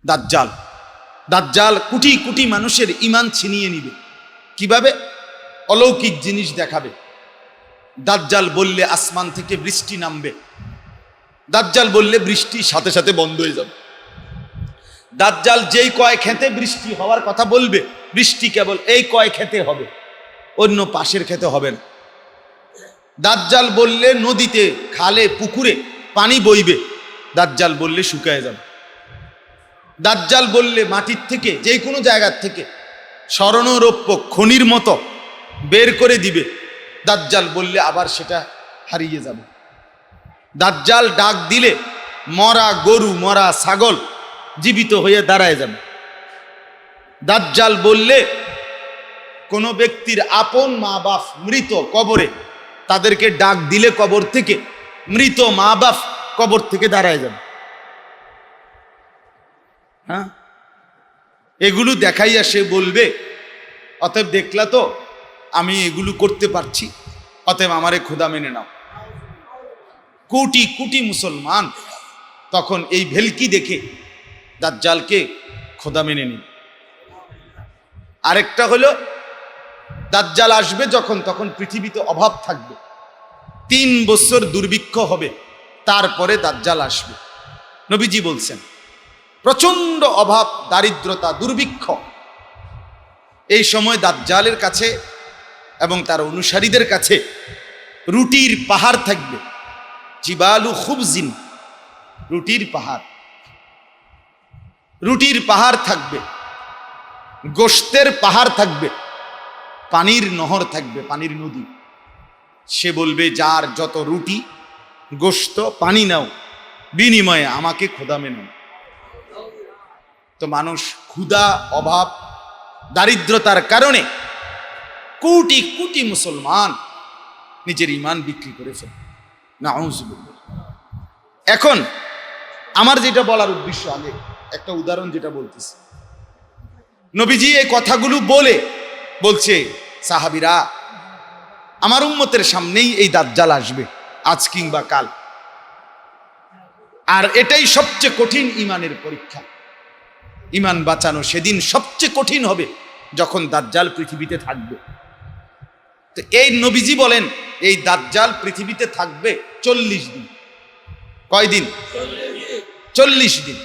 দাজ্জাল। দাজ্জাল কোটি কোটি মানুষের ঈমান ছিনিয়ে নিবে। কিভাবে? অলৌকিক জিনিস দেখাবে। দাজ্জাল বললে আসমান থেকে বৃষ্টি নামবে, দাজ্জাল বললে বৃষ্টি সাথে সাথে বন্ধ হয়ে যাবে। দাজ্জাল যেই কয় খেতে বৃষ্টি হওয়ার কথা বলবে, বৃষ্টি কেবল এই কয় খেতে হবে, অন্য পাশের খেতে হবে না। দাজ্জাল বললে নদীতে, খালে, পুকুরে পানি বইবে, দাজ্জাল বললে শুকায় যাবে। দাজ্জাল বললে মাটির থেকে, যে কোনো জায়গার থেকে স্বর্ণরৌপ্য খনির মতো বের করে দিবে, দাজ্জাল বললে আবার সেটা হারিয়ে যাবে। দাজ্জাল ডাক দিলে মরা গরু, মরা ছাগল জীবিত হয়ে দাঁড়ায় যাবে। দাজ্জাল বললে কোনো ব্যক্তির আপন মা বাপ মৃত কবরে, তাদেরকে ডাক দিলে কবর থেকে মৃত মা বাপ কবর থেকে দাঁড়ায় যাবে। হ্যাঁ, এগুলো দেখাইয়া সে বলবে, অতএব দেখলা তো আমি এগুলো করতে পারছি, অতএব আমারে খোদা মেনে নাও। কোটি কোটি মুসলমান তখন এই ভেলকি দেখে দাজ্জালকে খোদা মেনে নিন। আরেকটা হলো, দাজ্জাল আসবে যখন, তখন পৃথিবীতে অভাব থাকবে, 3 বছর দুর্ভিক্ষ হবে, তারপরে দাজ্জাল আসবে। নবীজি বলছেন প্রচন্ড অভাব, দারিদ্রতা, দুর্ভিক্ষ। এই সময় দাজ্জালের কাছে এবং তার অনুসারীদের কাছে রুটির পাহাড় থাকবে, জিবালু খুবজিন, রুটির পাহাড়, রুটির পাহাড় থাকবে, গোশতের পাহাড় থাকবে, পানির নহর থাকবে, পানির নদী। সে বলবে যার যত রুটি, গোশত, পানি নাও, বিনিময়ে আমাকে খোদা মেনে। তো মানুষ ক্ষুধা, অভাব, দারিদ্রতার কারণে কোটি কোটি মুসলমান নিজের ঈমান বিক্রি করে ফেলে। নাউযুবিল্লাহ। এখন আমার যেটা বলার উদ্দেশ্য, আগে একটা উদাহরণ যেটা বলতেছি, নবীজি এই কথাগুলো বলছে সাহাবীরা, আমার উম্মতের সামনেই এই দাজ্জাল আসবে, আজ কিংবা কাল। আর এটাই সবচেয়ে কঠিন ঈমানের পরীক্ষা। ঈমান বাঁচানো সেদিন সবচেয়ে কঠিন হবে যখন দাজ্জাল পৃথিবীতে থাকবে। তো এই নবীজি বলেন এই দাজ্জাল পৃথিবীতে থাকবে 40 দিন। কয়দিন? 40 দিন।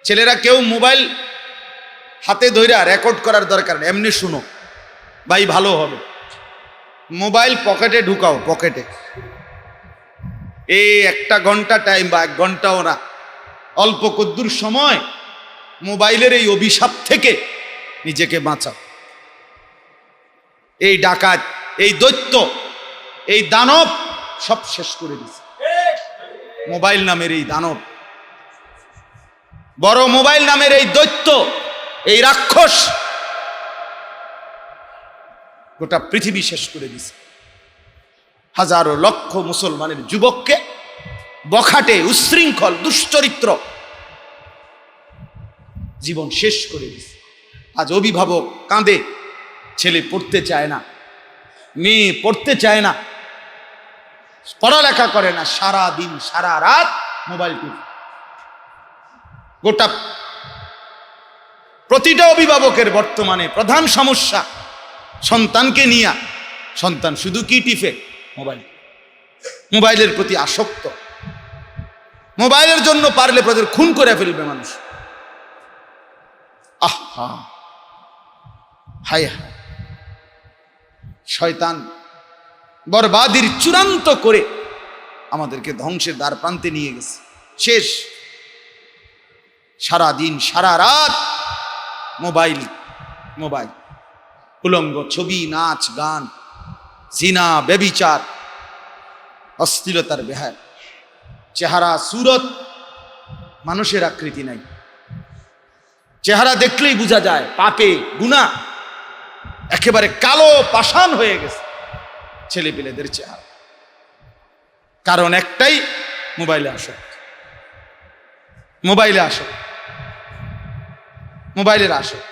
ছেলেরা কেউ মোবাইল হাতে ধইরা রেকর্ড করার দরকার নেই, এমনি শুনো ভাই, ভালো হবে। মোবাইল পকেটে ঢুকাও, পকেটে। এই 1 ঘন্টা টাইম বা 1 ঘন্টাও না, অল্প কদ্দুর সময় মোবাইলের এই অভিশাপ থেকে নিজেকে বাঁচাও। এই ডাকাত, এই দৈত্য, এই দানব সব শেষ করে দিছে মোবাইল নামের এই দানব। বড় মোবাইল নামের এই দৈত্য, এই রাক্ষস গোটা পৃথিবী শেষ করে দিছে। হাজারো লক্ষ মুসলমানের যুবককে বখাটে, উশৃঙ্খল, দুশ্চরিত্র জীবন শেষ করে দিছে। আজ অভিভাবক কাঁদে, ছেলে পড়তে চায় না, মেয়ে পড়তে চায় না, পড়ালেখা করে না, সারা দিন সারা রাত মোবাইল টিপে। গোটা প্রতিটা অভিভাবকের বর্তমানে প্রধান সমস্যা, সন্তানকে নিয়ে, সন্তান শুধু কি টিপে? মোবাইল। মোবাইলের প্রতি আসক্ত। মোবাইলের জন্য পারলে প্রদের খুন করে ফেলবে মানুষ। আহা, হায় হায়, শয়তান বরবাদির চূড়ান্ত করে আমাদেরকে ধ্বংসের দ্বার প্রান্তে নিয়ে গেছে। শেষ। সারা দিন সারা রাত মোবাইল, মোবাইল, উলঙ্গ ছবি, নাচ, গান, জিনা, ব্যভিচার, অশ্লীলতার বেহায়, চেহারা সুরত, মানুষের আকৃতি নাই। চেহারা দেখলেই বোঝা যায় পাপে, গুনাহ, একেবারে কালো পাষাণ হয়ে গেছে ছেলে পেলেদের চেহারা। কারণ একটাই, মোবাইলে আসক্ত, মোবাইলে আসক্ত, মোবাইলের আসক্ত।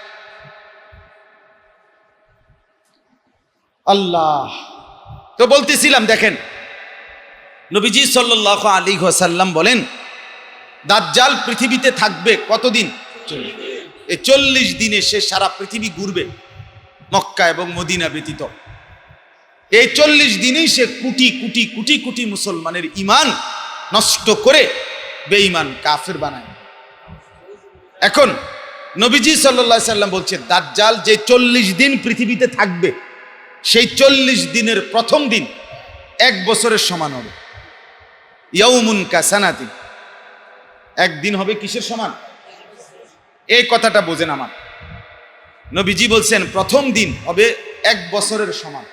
আল্লাহ। তো বলতেছিলাম, দেখেন নবীজি সাল্লাল্লাহু আলাইহি ওয়াসাল্লাম বলেন দাজ্জাল পৃথিবীতে থাকবে কতদিন? 40। এই 40 দিনে সে সারা পৃথিবী ঘুরবে, মক্কা এবং মদিনা ব্যতীত। এই 40 দিনেই সে কোটি কোটি কোটি কোটি মুসলমানের ঈমান নষ্ট করে বেঈমান কাফের বানায়। এখন নবীজি সাল্লাল্লাহু আলাইহি সাল্লাম বলছেন, দাজ্জাল যে 40 দিন পৃথিবীতে থাকবে, সেই 40 দিনের প্রথম দিন 1 বছরের সমান হবে। ইয়াউমুন কাসানাতি, একদিন হবে কিসের সমান? এই কথাটা বোঝেন আমার। নবীজি বলছেন প্রথম দিন হবে 1 বছরের সমান,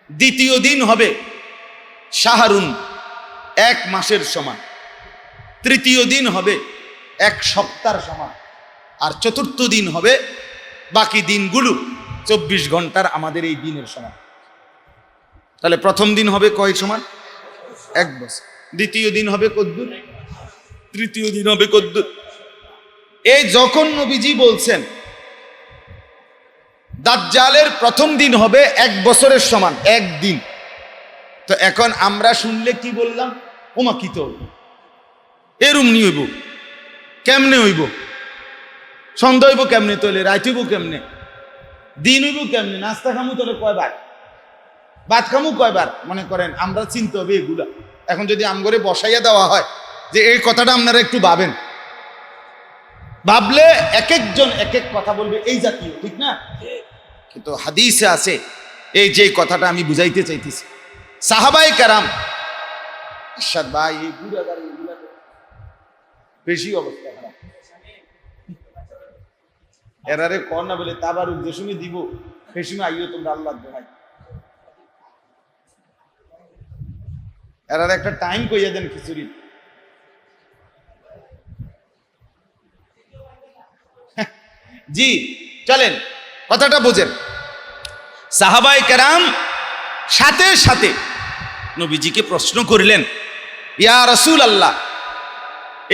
দ্বিতীয় দিন হবে শাহরুন, 1 মাসের সমান, তৃতীয় দিন হবে 1 সপ্তাহের সমান, আর চতুর্থ দিন হবে বাকি দিনগুলো 24 ঘন্টার আমাদের এই দিনের সমান। তাহলে প্রথম দিন হবে কয় সমান? 1 বছর। দ্বিতীয় দিন হবে কদ্দুর, তৃতীয় দিন হবে কদ্দুর। এই যখন নবীজি বলছেন দাজ্জালের প্রথম দিন হবে 1 বছরের সমান, 1 দিন, তো এখন আমরা শুনলে কি বললাম? ওমা কি তো এরম নি হইব, কেমনে হইব? সন্ধ্যা হইব কেমনে? তোলে রাত হইব কেমনে? দিন হইব কেমনে? নাস্তা খামু তোলে কয়বার? ভাত খামু কয়বার? মনে করেন আমরা চিনতে হবে এগুলা। এখন যদি আমগরে বসাইয়া দেওয়া হয় যে এই কথাটা আপনারা একটু ভাবেন, ভাবলে এক একজন এক এক কথা বলবে এই জাতীয়, ঠিক না? কিন্তু হাদিসে আছে এই যে কথাটা আমি বুঝাইতে চাইতেছি। সাহাবায়ে কেরাম, আশাদ ভাই এই বুড়া গাড়ি এগুলা বেশি অবস্থা খারাপ, এরারে কর না বলে তাবারুক যে সময় দিব সেই সময় আইও তোমরা আল্লাহ দোহাই, এরারে একটা টাইম কইয়া দেন খিচুড়ি। জি চলেন কথাটা বোঝেন। সাহাবায়ে কেরাম সাথে সাথে নবীজিকে প্রশ্ন করিলেন, ইয়া রাসূলুল্লাহ,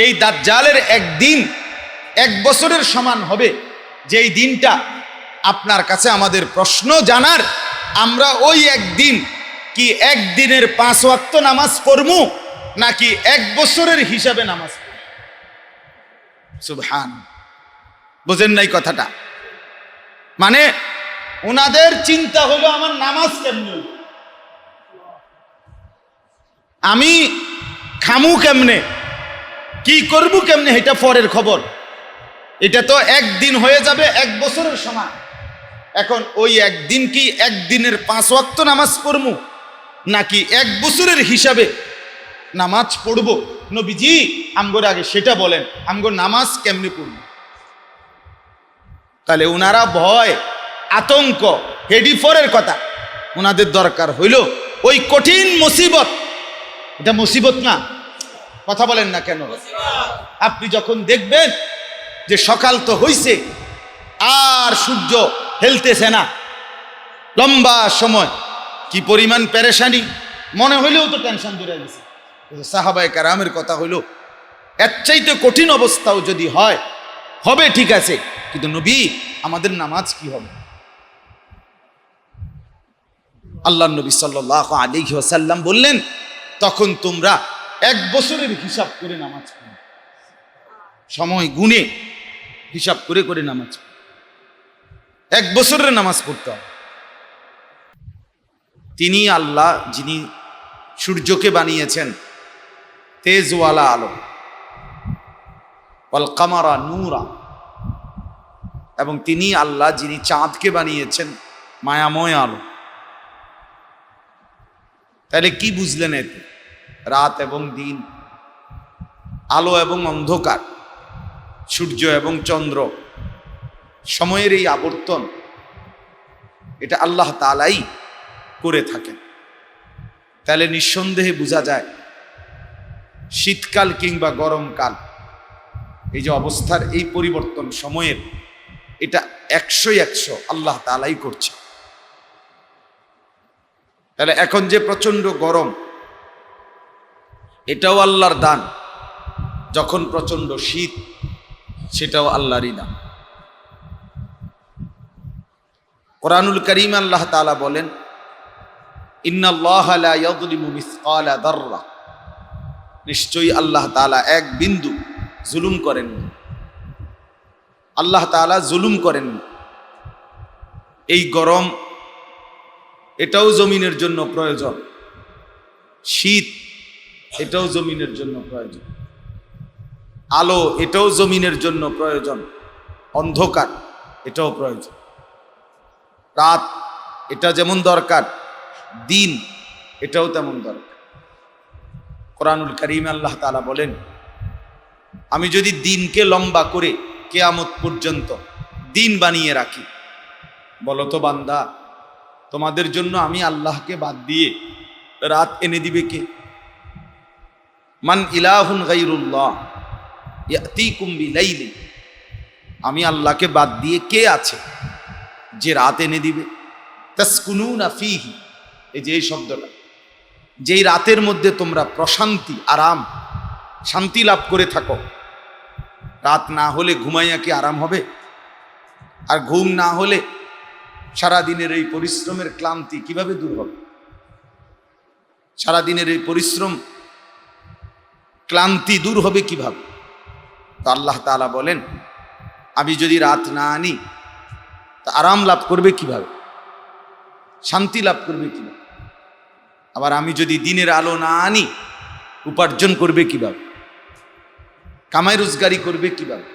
এই দাজ্জালের একদিন 1 বছরের সমান হবে, যেই দিনটা আপনার কাছে আমাদের প্রশ্ন জানার, আমরা ওই একদিন কি একদিনের 5 ওয়াক্ত নামাজ পড়মু নাকি 1 বছরের হিসাবে নামাজ পড়ব? সুবহান, বুঝেন নাই কথাটা? মানে ওনাদের চিন্তা হলো আমার নামাজ কেমনে, আমি খামু কেমনে, কি করবো কেমনে, এটা পরের খবর। এটা তো একদিন হয়ে যাবে 1 বছরের সমান। এখন ওই একদিন কি একদিনের 5 ওয়াক্ত নামাজ পড়মু নাকি 1 বছরের হিসাবে নামাজ পড়ব? নবীজি আমগোর আগে সেটা বলেন, আমগো নামাজ কেমনে পড়ব? তাহলে ওনারা ভয় আতঙ্ক হেডি ফরের কথা, ওনাদের দরকার হইল ওই কঠিন মুসিবত। এটা মুসিবত না? কথা বলেন না কেন? আপনি যখন দেখবেন যে সকাল তো হইছে আর সূর্য হেলতেছে না, লম্বা সময়, কি পরিমাণ পেরেশানি, মনে হইলেও তো টেনশন ধরে গেছে। সাহাবায়ে কেরামের কথা হইল এর চাইতে কঠিন অবস্থাও যদি হয় হবে, ঠিক আছে, কিন্তু নবী আমাদের নামাজ কি হবে? আল্লাহ নবী সাল্লাল্লাহু আলাইহি ওয়াসাল্লাম বললেন, তখন তোমরা 1 বছরের হিসাব করে নামাজ পড়ো, সময় গুনে হিসাব করে করে নামাজ পড়ো, 1 বছরের নামাজ পড়তে হবে। তিনি আল্লাহ যিনি সূর্যকে বানিয়েছেন তেজওয়ালা আলো, ওয়াল কামারা নূরা, এবং তিনি আল্লাহ যিনি চাঁদকে বানিয়েছেন মায়াময় আলো। তাহলে কি বুঝলেন এতে? রাত এবং দিন, আলো এবং অন্ধকার, সূর্য এবং চন্দ্র, সময়ের এই আবর্তন, এটা আল্লাহ তাআলাই করে থাকেন। তাহলে নিঃসন্দেহে বোঝা যায় শীতকাল কিংবা গরমকাল, এই যে অবস্থার এই পরিবর্তন সময়ের, এটা 100 আল্লাহ তাআলাই করছে। তাহলে এখন যে প্রচন্ড গরম, এটাও আল্লাহর দান, যখন প্রচন্ড শীত সেটাও আল্লাহরই দান। কোরআনুল কারীম আল্লাহ তাআলা বলেন, ইন্নাল্লাহা লা ইয়াযলিমু মিসকালা যাররা, নিশ্চয়ই আল্লাহ তাআলা 1 বিন্দু জুলুম করেন না। আল্লাহ তাআলা জুলুম করেন না। এই গরম এটাও জমিনের জন্য প্রয়োজন, শীত এটাও জমিনের জন্য প্রয়োজন, আলো এটাও জমিনের জন্য প্রয়োজন, অন্ধকার এটাও প্রয়োজন। রাত এটা যেমন দরকার, দিন এটাও তেমন দরকার। কোরআনুল কারীমে আল্লাহ তাআলা বলেন, আমি যদি দিনকে লম্বা করে কিয়ামত পর্যন্ত দিন বানিয়ে রাখি, বলো তো বান্দা, তোমাদের জন্য আমি আল্লাহকে বাদ দিয়ে রাত এনে দিবে কে? মান ইলাহুন গায়রুল্লাহ ইয়াতিকুম বিলাইলি, আমি আল্লাহকে বাদ দিয়ে কে আছে যে রাত এনে দিবে? তাসকুনুনা ফীহি, এই যে এই শব্দটা, যেই রাতের মধ্যে তোমরা প্রশান্তি, আরাম, শান্তি লাভ করে থাকো। রাত না হলে ঘুমাইয়া কি আরাম হবে? আর ঘুম না হলে সারাদিনের এই পরিশ্রমের ক্লান্তি কিভাবে দূর হবে? সারাদিনের এই পরিশ্রম ক্লান্তি দূর হবে কিভাবে? তো আল্লাহ তাআলা বলেন, আমি যদি রাত না আনি তা আরাম লাভ করবে কিভাবে, শান্তি লাভ করবে কিভাবে? আবার আমি যদি দিনের আলো না আনি, উপার্জন করবে কিভাবে, কামাই রোজগারি করবে কিভাবে?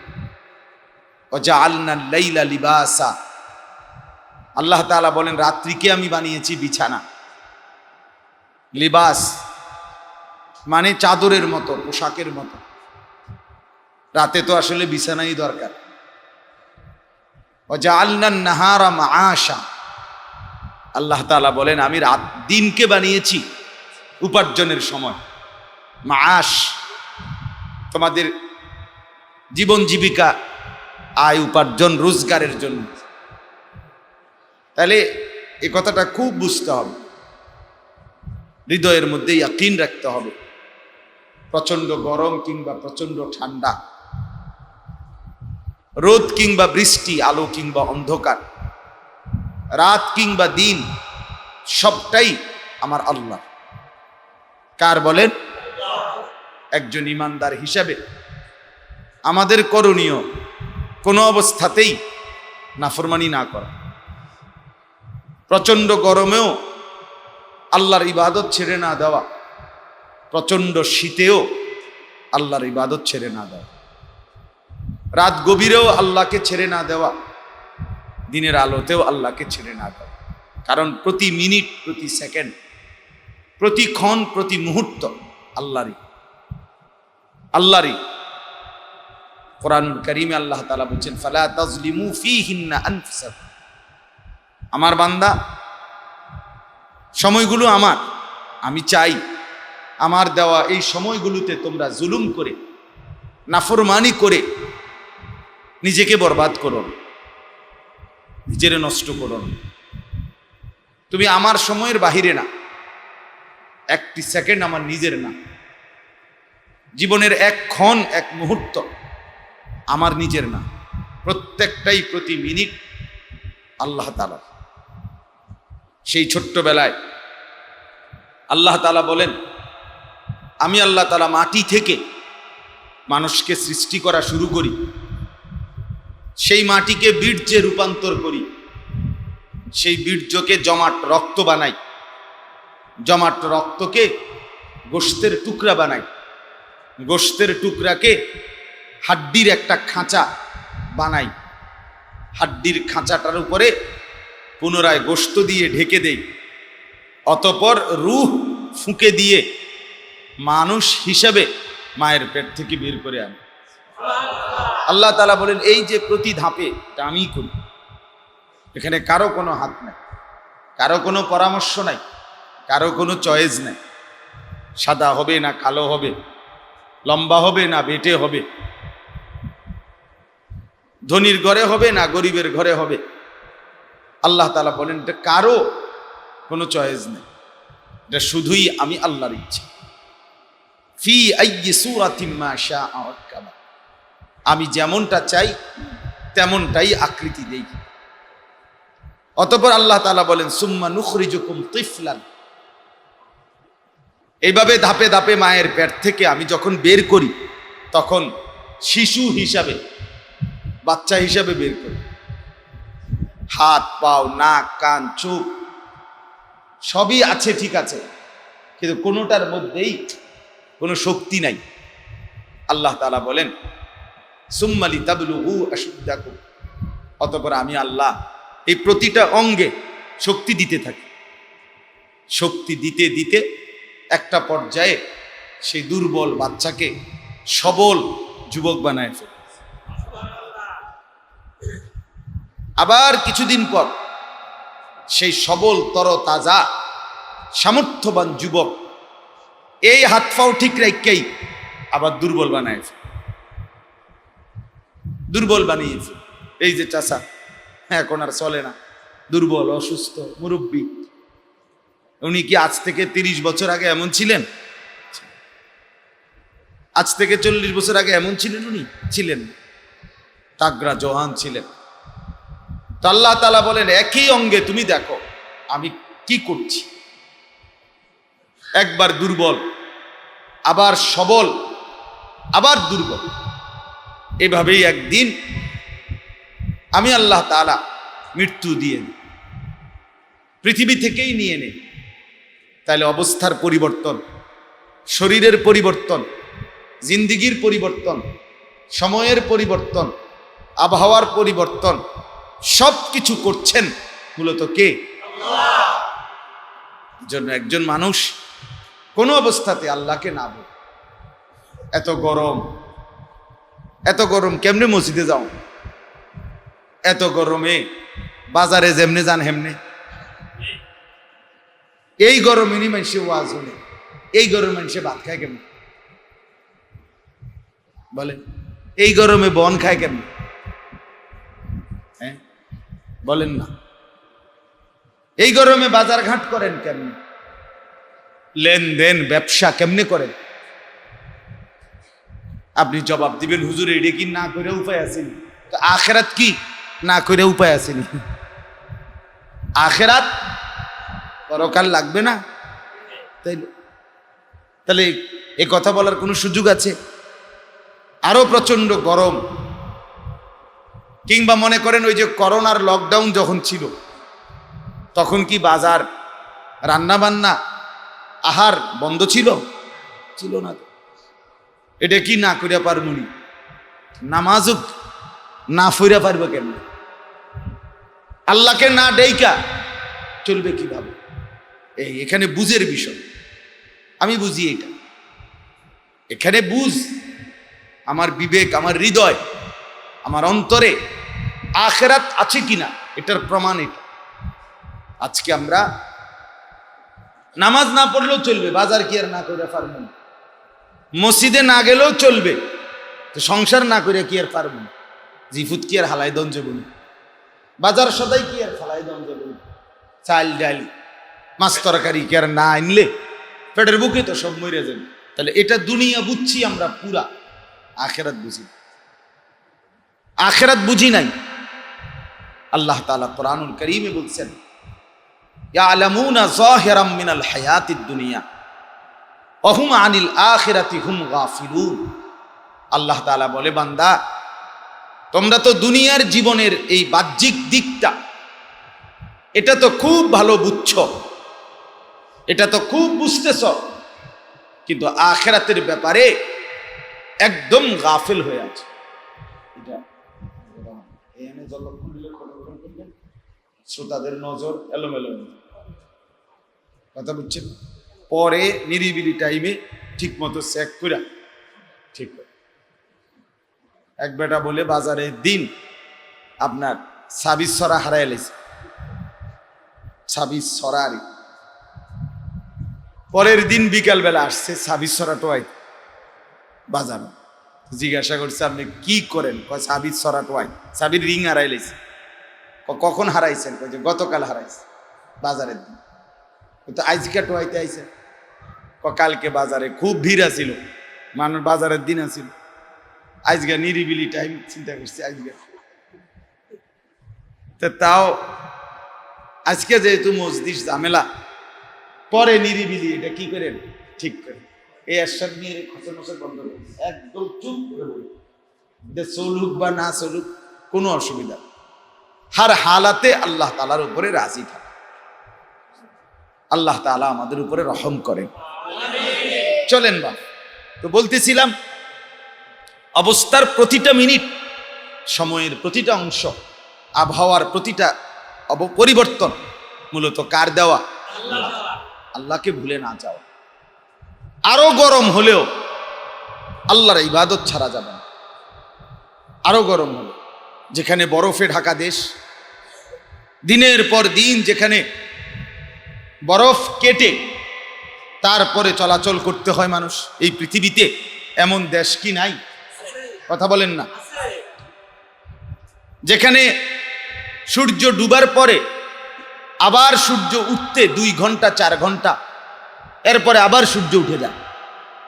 ওয়াজআলনাল লাইলা লিবাসা, আল্লাহ তাআলা বলেন রাত্রিকে আমি বানিয়েছি বিছানা। লিবাস মানে চাদরের মতো, পোশাকের মতো। রাতে তো আসলে বিছানাই দরকার। ওয়াজআলনান নাহারা মাআশা, আল্লাহ তাআলা বলেন আমি রাত দিনকে বানিয়েছি উপার্জনের সময়, মাআশ, তোমাদের জীবন জীবিকা, আয় উপার্জন, রোজগারের জন্য। তাহলে এই কথাটা খুব বুঝতে হবে, হৃদয়ের মধ্যে ইয়াকিন রাখতে হবে। প্রচন্ড গরম কিংবা প্রচন্ড ঠান্ডা, রোদ কিংবা বৃষ্টি, আলো কিংবা অন্ধকার, রাত কিংবা দিন, সবটাই আমার আল্লাহ। কার বলেন? একজন ইমানদার হিসাবে আমাদের করণীয় কোনো অবস্থাতেই নাফরমানি না করা। প্রচন্ড গরমেও আল্লাহর ইবাদত ছেড়ে না দেওয়া, প্রচন্ড শীতেও আল্লাহর ইবাদত ছেড়ে না দেওয়া, রাত গভীরেও আল্লাহকে ছেড়ে না দেওয়া, দিনের আলোতেও আল্লাহকে ছেড়ে না দেওয়া। কারণ প্রতি মিনিট, প্রতি সেকেন্ড, প্রতি ক্ষণ, প্রতি মুহূর্ত আল্লাহরই, আল্লাহরই। কোরআনুল কারীমে আল্লাহ তাআলা বলেন, ফালা তাজলিমু ফীহিন্না আনফুসাকুম, আমার বান্দা সময়গুলো আমার, আমি চাই আমার দেওয়া এই সময়গুলোতে তোমরা জুলুম করে, নাফরমানি করে নিজেকে বরবাদ করো না, নিজেরে নষ্ট করো না। তুমি আমার সময়ের বাহিরে না, একটি সেকেন্ড আমার নিজের না, জীবনের এক ক্ষণ, এক মুহূর্ত আমার নিজের না, প্রত্যেকটাই প্রতি মিনিট আল্লাহ তাআলা। সেই ছোট্টবেলায় আল্লাহ তাআলা বলেন, আমি আল্লাহ তাআলা মাটি থেকে মানুষকে সৃষ্টি করা শুরু করি, সেই মাটিকে বীর্যে রূপান্তর করি, সেই বীর্যকে জমাট রক্ত বানাই, জমাট রক্তকে গোশতের টুকরা বানাই, গোশতের টুকরাকে হাড্ডির একটা খাঁচা বানাই, হাড্ডির খাঁচাটার উপরে পুনরায় গোশত দিয়ে ঢেকে দেই, অতঃপর রূহ ফুঁকে দিয়ে মানুষ হিসেবে মায়ের পেট থেকে বের করে আনে। আল্লাহ তাআলা বলেন, এই যে প্রতি ধাপে এটা আমিই করি, এখানে কারো কোনো হাত নাই, কারো কোনো পরামর্শ নাই, কারো কোনো চয়েস নাই। সাদা হবে না কালো হবে, লম্বা হবে না বেটে হবে, ধনীর ঘরে হবে না গরিবের ঘরে হবে, আল্লাহ তাআলা বলেন এটা কারো কোনো চয়েস নেই, এটা শুধুই আমি আল্লাহর ইচ্ছা। ফি আইয়ি সূরাতিন মা শাআ রাক্কাবা, আমি যেমনটা চাই তেমনটাই আকৃতি দেই। অতঃপর আল্লাহ তাআলা বলেন, সুম্মা নুখরিজুকুম তিফলান, এইভাবে ধাপে ধাপে মায়ের পেট থেকে আমি যখন বের করি, তখন শিশু হিসাবে, বাচ্চা হিসাবে বের করে। হাত, পাও, নাক, কান, চোখ সবই আছে, ঠিক আছে, কিন্তু কোনোটার মধ্যেই কোনো শক্তি নাই। আল্লাহ তাআলা বলেন সুম্মা লিতাবলুগু আশুদ্দাকুম, অতঃপর আমি আল্লাহ এই প্রতিটা অঙ্গে শক্তি দিতে থাকি। শক্তি দিতে দিতে একটা পর্যায়ে সেই দুর্বল বাচ্চাকে সবল যুবক বানায় ফেলে। আবার কিছুদিন পর সেই সবল তরতাজা সামর্থ্যবান যুবক এই হাত পাও ঠিক রেখেই আবার দুর্বল বানায় ফেলে, দুর্বল বানিয়ে ফেলে। এই যে চাচা এখন আর চলে না, দুর্বল, অসুস্থ, মুরব্বী, উনি কি আজ থেকে 30 বছর আগে এমন ছিলেন? আজ থেকে 40 বছর আগে এমন ছিলেন? উনি ছিলেন তাগড়া জওয়ান ছিলেন। তো আল্লাহ তাআলা বলেন একই অঙ্গে তুমি দেখো আমি কি করছি, একবার দুর্বল, আবার সবল, আবার দুর্বল। এভাবেই একদিন আমি আল্লাহ তাআলা মৃত্যু দিয়ে দিই, পৃথিবী থেকেই নিয়ে নেই। তাহলে অবস্থার পরিবর্তন, শরীরের পরিবর্তন, জিন্দিগির পরিবর্তন, সময়ের পরিবর্তন, আবহাওয়ার পরিবর্তন, সব কিছু করছেন মূলত কে? আল্লাহ। জন্য একজন মানুষ কোনো অবস্থাতে আল্লাহকে না বলে। এত গরম, এত গরম কেমনে মসজিদে যাও? এত গরমে বাজারে যেমনে যান হেমনে। এই গরমে মানুষে ওয়াজ হলে, এই গরমে মানুষে ভাত খায় কেমন? বলে এই গরমে বন খায় কেমন? হ্যাঁ বলেন না। এই গরমে বাজার ঘাট করেন কেমনে? লেনদেন ব্যবসা কেমনে করেন? আপনি জবাব দিবেন হুজুর এটা কি না করে উপায় আসেনি? তো আখেরাত কি না করে উপায় আসেনি? আখেরাত পরকাল লাগবে না? তাহলে এ কথা বলার কোনো সুযোগ আছে? আরো প্রচন্ড গরম, কিংবা মনে করেন ওই যে করোনার লকডাউন যখন ছিল তখন কি বাজার, রান্না বান্না, আহার বন্ধ ছিল? ছিল না। এটা কি না করিয়া পারবনি? নামাজও না ফিরা পারবে কেন? আল্লাহকে না ডেইকা চলবে কিভাবে? এই এখানে বুঝের বিষয়। আমি বুঝি এটা, এখানে বুঝ, আমার বিবেক, আমার হৃদয়, আমার অন্তরে আখেরাত আছে কিনা এটার প্রমাণ এটা। আজকে আমরা নামাজ না পড়লেও চলবে, বাজার কি আর না করে পারবো না? মসজিদে না গেলেও চলবে, তো সংসার না করে কি আর পারবো না? জিফুত কি আর হালাই দন যাবো না? বাজার সদাই কি আর হালাই দন যাবো না? চাল ডাল মাছ তরকারি কি আর না আনলে পেটের বুকে তো সব মরে যাবে। তাহলে এটা দুনিয়া বুঝছি আমরা পুরা, আখেরাত বুঝি, আখেরাত বুঝি নাই। আল্লাহ তাআলা কোরআনুল কারীমে বলছেন ইয়ালামুনা যাহিরাম মিনাল হায়াতিদ দুনিয়া ওয়া হুম আনিল আখিরাতি হুম গাফিলুন। আল্লাহ তাআলা বলে বান্দা তোমরা তো দুনিয়ার জীবনের এই বাহ্যিক দিকটা এটা তো খুব ভালো বুঝছো, এটা তো খুব বুঝতেছ, কিন্তু আখিরাতের ব্যাপারে একদম গাফিল হয়ে আছে। এটা এখানে যতক্ষণ দিলে কতক্ষণ করবেন শ্রোতাদের নজর এলোমেলো, কথা বুঝছেন? পরে নিরিবিলি টাইমে ঠিক মতো চেক করে ঠিক করে। এক বেটা বলে বাজারের দিন আপনার 26 ছড়া হারাই লেছে, 26 ছড়ারি। পরের দিন বিকালবেলা আসছে 26 ছড়া টোয়াই বাজার। জিজ্ঞাসা করছে আপনি কি করেন? 26 ছড়া টোয়াই, চাবির রিং হারাই লেছে। কখন হারাইছেন? গতকাল হারাইছে বাজারের দিন। তো আজকে টোয়াইতে আইছে। কালকে বাজারে খুব ভিড় আছিল, মানুষ বাজারের দিন আছিল, আজকে নিরিবিলি টাইম চিন্তা করছি আজকে। তাও আজকে যেহেতু মসজিদ ঝামেলা, পরে নিরিবিলি এটা কি করেন ঠিক করে এই এরশাদ নিয়ে খসে বন্ধ করে একদম চুপ করে বলি এটা চলুক বা না চলুক কোনো অসুবিধা নেই। হার হালাতে আল্লাহ তাআলার উপরে রাজি থাকে। আল্লাহ তাআলা আমাদের উপরে রহম করেন। চলেন বা তো বলতেছিলাম, অবস্থার প্রতিটা মিনিট, সময়ের প্রতিটা অংশ, আবহাওয়ার প্রতিটা পরিবর্তন মূলত কার দেওয়া? আল্লাহকে ভুলে না যাওয়া। আরো গরম হলেও আল্লাহর ইবাদত ছাড়া যাবে না। আরো গরম হলো, যেখানে বরফে ঢাকা দেশ, দিনের পর দিন যেখানে বরফ কেটে তারপরে চলাচল করতে হয় মানুষ, এই পৃথিবীতে এমন দেশ কি নাই? কথা বলেন না। যেখানে সূর্য ডুবার পরে আবার সূর্য উঠতে 2 ঘন্টা 4 ঘন্টা, এরপরে আবার সূর্য উঠে যায়।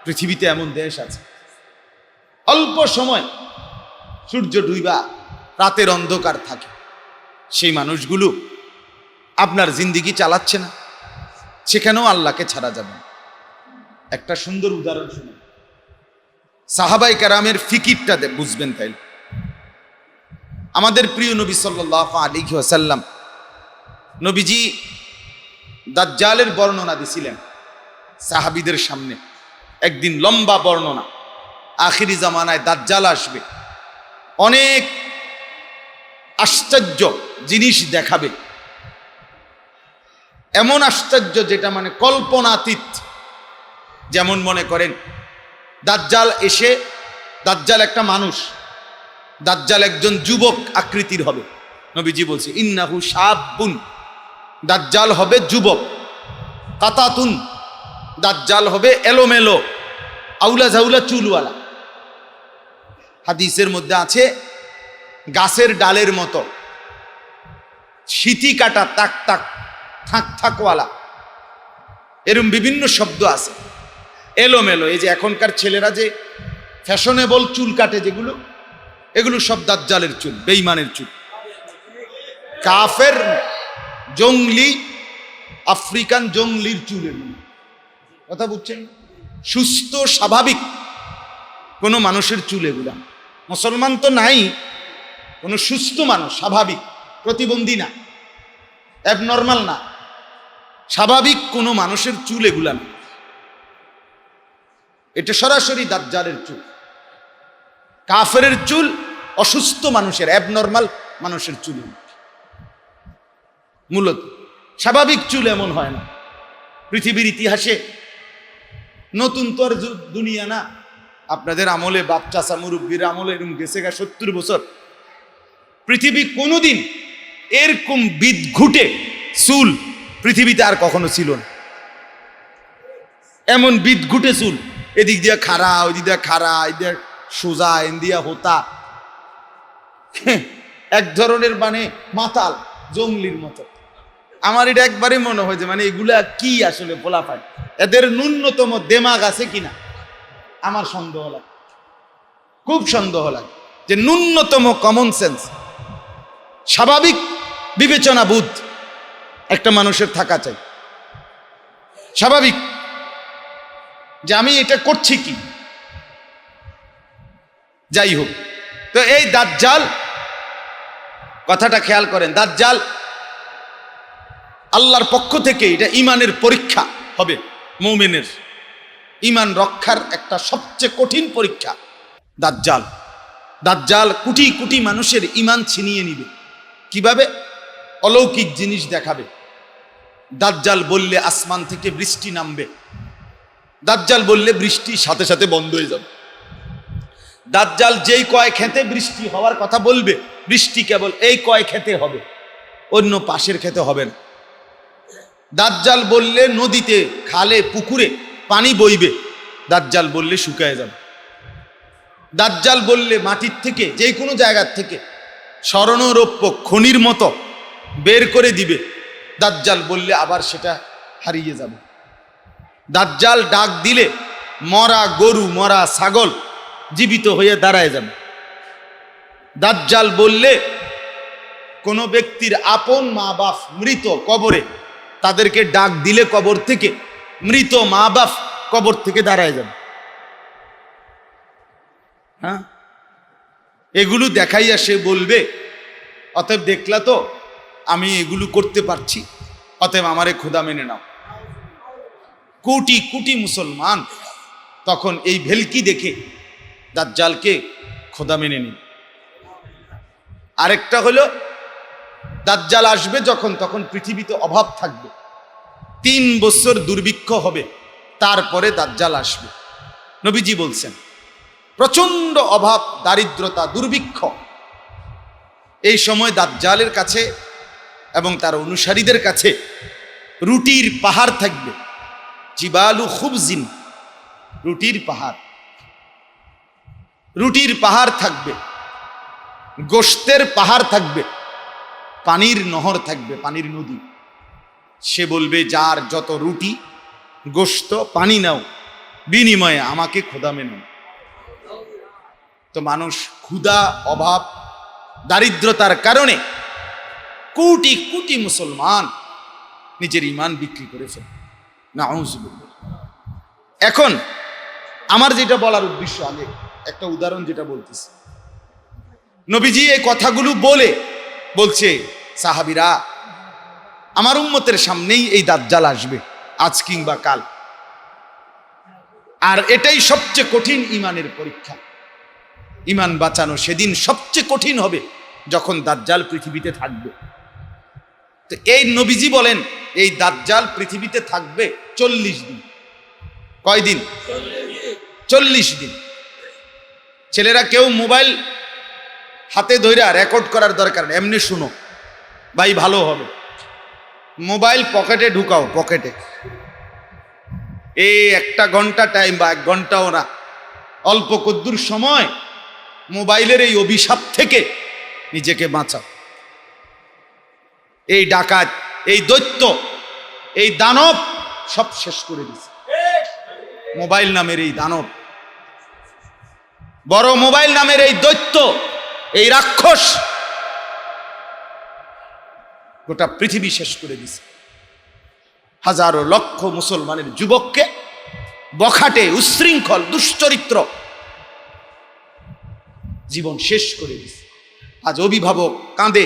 পৃথিবীতে এমন দেশ আছে, অল্প সময় সূর্য ডুবা রাতের অন্ধকার থাকে। সেই মানুষগুলো আপনার জিন্দিগি চালাচ্ছে না, সেখানেও আল্লাহকে ছাড়া যাবে না। একটা সুন্দর উদাহরণ শুনুন, সাহাবায়ে কেরামের ফিকিরটা বুঝবেন। তাই আমাদের প্রিয় নবী সাল্লাল্লাহু আলাইহি ওয়াসাল্লাম, নবীজি দাজ্জালের বর্ণনা দিছিলেন সাহাবীদের সামনে। একদিন লম্বা বর্ণনা, আখিরি জামানায় দাজ্জাল আসবে, অনেক আশ্চর্য জিনিস দেখাবে, এমন আশ্চর্য যেটা মানে কল্পনাতীত। যেমন মনে করেন দাজ্জাল এসে, দাজ্জাল একটা মানুষ, দাজ্জাল একজন যুবক আকৃতির হবে। নবীজি বলছে ইন্নাহু শাবুন, দাজ্জাল হবে যুবক, কাতাতুন, দাজ্জাল হবে এলোমেলো আউলা ঝাউলা চুলওয়ালা। হাদিসের মধ্যে আছে গাছের ডালের মতো, সিটি কাটা, তাক তাক থাক থাকওয়ালা, এরকম বিভিন্ন শব্দ আছে। এলোমেলো, এই যে এখনকার ছেলেরা যে ফ্যাশনেবল চুল কাটে যেগুলো, এগুলো সব দাজ্জালের চুল, বেঈমানের চুল। কাফের জঙ্গলি, আফ্রিকান জঙ্গলির চুল এগুলো। কথা বুঝছেন? সুস্থ স্বাভাবিক কোনো মানুষের চুল এগুলা। মুসলমান তো নাই, কোনো সুস্থ মানুষ, স্বাভাবিক, প্রতিবন্ধী না, অ্যাবনর্মাল না, স্বাভাবিক কোনো মানুষের চুল এগুলা না। এটা সরাসরি দাজ্জালের চুল। কাফেরের চুল অসুস্থ মানুষের, অ্যাবনর্মাল মানুষের চুল। মূলত স্বাভাবিক চুল এমন হয় না। পৃথিবীর ইতিহাসে, নতুন তো আর দুনিয়া না, আপনাদের আমলে, বাপ চাচা মুরব্বীর আমলে এরকম গেছে 70 বছর। পৃথিবী কোনোদিন এরকম বিদঘুটে চুল পৃথিবীতে আর কখনো ছিল না। এমন বিদঘুটে চুল, এদিক দিয়ে খাড়া, ওই দিক দিয়ে খাড়া, এই দিয়ে সোজা, এন দিয়া হোতা, এক ধরনের মানে মাতাল জঙ্গলির মতো। আমার এটা একবারই মনে হয় যে মানে এগুলা কি আসলে বলা পায়, এদের ন্যূনতম দেমাগ আছে কিনা আমার সন্দেহ লাগে, খুব সন্দেহ লাগে যে ন্যূনতম কমন সেন্স, স্বাভাবিক বিবেচনা বোধ একটা মানুষের থাকা চাই। স্বাভাবিক যে আমি এটা করছি কি। যাই হোক, তো এই দাজ্জাল, কথাটা খেয়াল করেন, দাজ্জাল আল্লাহর পক্ষ থেকে এটা ইমানের পরীক্ষা হবে। মুমিনের ইমান রক্ষার একটা সবচেয়ে কঠিন পরীক্ষা দাজ্জাল। দাজ্জাল কোটি কোটি মানুষের ইমান ছিনিয়ে নিবে। কিভাবে? অলৌকিক জিনিস দেখাবে। দাজ্জাল বললে আসমান থেকে বৃষ্টি নামবে, দাজ্জাল বললে বৃষ্টি সাথে সাথে বন্ধ হয়ে যাবে। দাজ্জাল যেই কয় খেতে বৃষ্টি হওয়ার কথা বলবে, বৃষ্টি কেবল এই কয় খেতে হবে, অন্য পাশের খেতে হবে না। দাজ্জাল বললে নদীতে, খালে, পুকুরে পানি বইবে, দাজ্জাল বললে শুকায় যাবে। দাজ্জাল বললে মাটির থেকে, যে কোনো জায়গার থেকে স্বর্ণরৌপ্য খনির মতো বের করে দিবে, দাজ্জাল বললে আবার সেটা হারিয়ে যাবে। দাজ্জাল ডাক দিলে মরা গরু, মরা ছাগল জীবিত হয়ে দাঁড়ায় যাবে। দাজ্জাল বললে কোনো ব্যক্তির আপন মা বাপ মৃত কবরে, তাদেরকে ডাক দিলে কবর থেকে মৃত মা বাপ কবর থেকে দাঁড়ায় যাবে। হ্যাঁ, এগুলো দেখাইয়া সে বলবে, অতএব দেখলা তো আমি এগুলো করতে পারছি, অতএব আমারে খোদা মেনে নাও। কোটি কোটি মুসলমান তখন এই ভেলকি দেখে দাজ্জালকে খোদা মেনে নিন। আরেকটা হলো, দাজ্জাল আসবে যখন, তখন পৃথিবীতে অভাব থাকবে, 3 বছর দুর্ভিক্ষ হবে, তারপরে দাজ্জাল আসবে। নবীজি বলছেন প্রচন্ড অভাব, দারিদ্রতা, দুর্ভিক্ষ, এই সময় দাজ্জালের কাছে এবং তার অনুসারীদের কাছে রুটির পাহাড় থাকবে, জিবালু খুবজিন, রুটির পাহাড়, রুটির পাহাড় থাকবে, গোশতের পাহাড় থাকবে, পানির নহর থাকবে, পানির নদী। সে বলবে, যার যত রুটি, গোশত, পানি নাও, বিনিময়ে আমাকে খোদা মেনে নাও। তো মানুষ ক্ষুধা, অভাব, দারিদ্রতার কারণে কোটি কোটি মুসলমান নিজের ঈমান বিক্রি করে ফেলে। নাউযুবিল্লাহ। এখন আমার যেটা বলার উদ্দেশ্য, আগে একটা উদাহরণ যেটা বলতেছি, নবীজি এই কথাগুলো বলছে সাহাবীরা, আমার উম্মতের সামনেই এই দাজ্জাল আসবে, আজ কিংবা কাল, আর এটাই সবচেয়ে কঠিন ঈমানের পরীক্ষা। ঈমান বাঁচানো সেদিন সবচেয়ে কঠিন হবে যখন দাজ্জাল পৃথিবীতে থাকবে। তো এই নবীজি বলেন, এই দাজ্জাল পৃথিবীতে থাকবে 40 দিন। কয়দিন? 40 দিন। ছেলেরা কেউ মোবাইল হাতে ধইরা রেকর্ড করার দরকার নেই, এমনি শুনো ভাই, ভালো হবে। মোবাইল পকেটে ঢুকাও, পকেটে। এই 1 ঘন্টা টাইম বা 1 ঘন্টাও না, অল্প কদ্দুর সময় মোবাইলের এই অভিশাপ থেকে নিজেকে বাঁচাও। এই ডাকাত, এই দৈত্য, এই দানব সব শেষ করে দিছে মোবাইল নামের এই দানব। বড় মোবাইল নামের এই দৈত্য, এই রাক্ষস গোটা পৃথিবী শেষ করে দিছে। হাজারো লক্ষ মুসলমানের যুবককে বখাটে, উশৃঙ্খল, দুশ্চরিত্র জীবন শেষ করে দিছে। আজ অভিভাবক কাঁদে,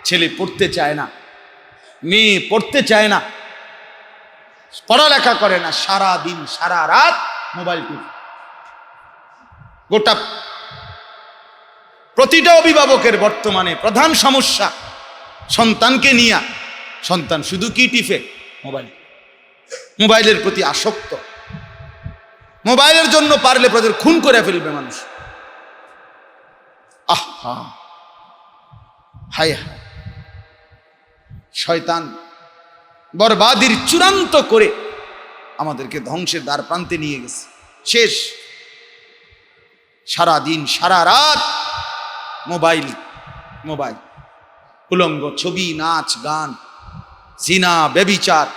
ছেলে পড়তে চায় না, মেয়ে পড়তে চায় না, পড়ালেখা করে না, সারা দিন সারা রাত মোবাইল টিপে। গোটা প্রতিটা অভিভাবকের বর্তমানে প্রধান সমস্যা, সন্তানকে নিয়ে, সন্তান শুধু কি টিপে? মোবাইল। মোবাইলের প্রতি আসক্ত। মোবাইলের জন্য পারলে প্রদের খুন করে ফেলবে মানুষ। আহা, হায় হায়, শয়তান বরবাদির চূড়ান্ত করে আমাদেরকে ধ্বংসের দ্বার প্রান্তে নিয়ে গেছে। শেষ। সারা দিন সারা রাত মোবাইল, মোবাইল, উলঙ্গ ছবি, নাচ গান, জিনা, ব্যভিচার,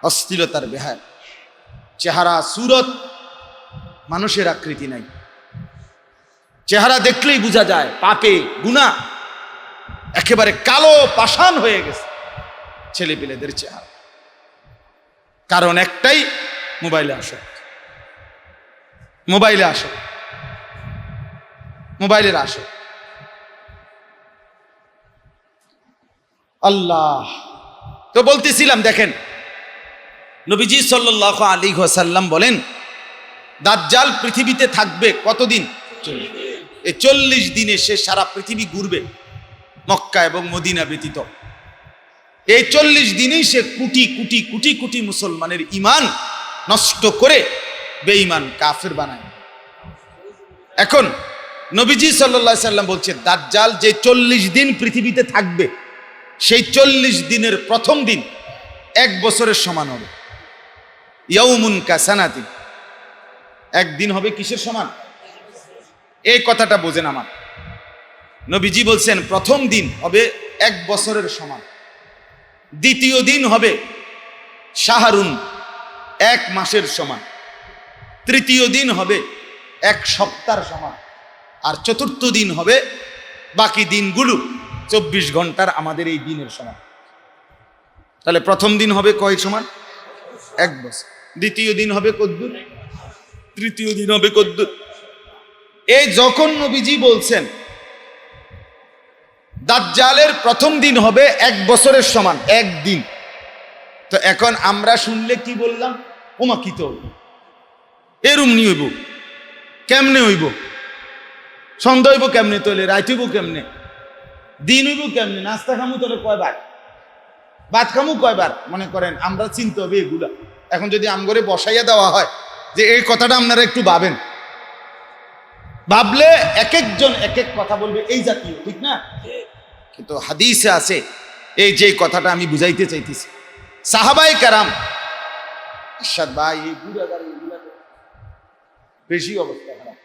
অশ্লীলতার বেহায়া চেহারা, সুরত, মানুষের আকৃতি নাই। চেহারা দেখলেই বোঝা যায় পাপে, গুনাহ, একেবারে কালো পাষাণ হয়ে গেছে ছেলেপেলেদের চেহারা। কারণ একটাই, মোবাইলে আসক্ত, মোবাইলে আসক্ত, মোবাইলের আসক্ত। আল্লাহ। তো বলতেছিলাম, দেখেন নবীজি সাল্লাল্লাহু আলাইহি ওয়াসাল্লাম বলেন, দাজ্জাল পৃথিবীতে থাকবে কতদিন? 40। এই 40 দিনে সে সারা পৃথিবী ঘুরবে, মক্কা এবং মদিনা ব্যতীত। এই 40 দিনেই সে কোটি কোটি কোটি কোটি মুসলমানের ঈমান নষ্ট করে বেঈমান, কাফের বানায়। এখন নবীজি সাল্লাল্লাহু আলাইহি ওয়াসাল্লাম বলছে, দাজ্জাল যে 40 দিন পৃথিবীতে থাকবে, সেই 40 দিনের প্রথম দিন 1 বছরের সমান হবে। ইয়াউমুন কাসানাতি, একদিন হবে কিসের সমান? এই কথাটা বোঝেন আমার। নবীজি বলছেন প্রথম দিন হবে 1 বছরের সমান, দ্বিতীয় দিন হবে শাহরুন, 1 মাসের সমান, তৃতীয় দিন হবে 1 সপ্তাহের সমান, আর চতুর্থ দিন হবে বাকি দিনগুলো 24 ঘন্টার আমাদের এই দিনের সমান। তাহলে প্রথম দিন হবে কয় সমান? 1 বছর। দ্বিতীয় দিন হবে কদ্দুর, তৃতীয় দিন হবে কদ্দুর, এই যখন নবীজি বলছেন দাজ্জালের প্রথম দিন হবে 1 বছরের সমান, একদিন, তো এখন আমরা শুনলে কি বললাম? ওমা কি তো এরুমনি হইব, কেমনে হইব, সন্ধ্যা হইব কেমনে, তৈলে রাত হইব কেমনে, দিন হইব কেমনে, নাস্তা খামু তোলে কয়বার, ভাত খামু কয়বার, মনে করেন আমরা চিনতে হবে এগুলা। এখন যদি আমগরে বসাইয়া দেওয়া হয় যে এই কথাটা আপনারা একটু ভাবেন, ভাবলে এক একজন এক এক কথা বলবে এই জাতীয়, ঠিক না? কিন্তু হাদিসে আছে এই যে কথাটা আমি বুঝাইতে চাইতেছি, সাহাবায়ে কেরাম, আশাদ ভাই এই বুড়া গাড়ি এগুলা বেশি অবস্থা খারাপ,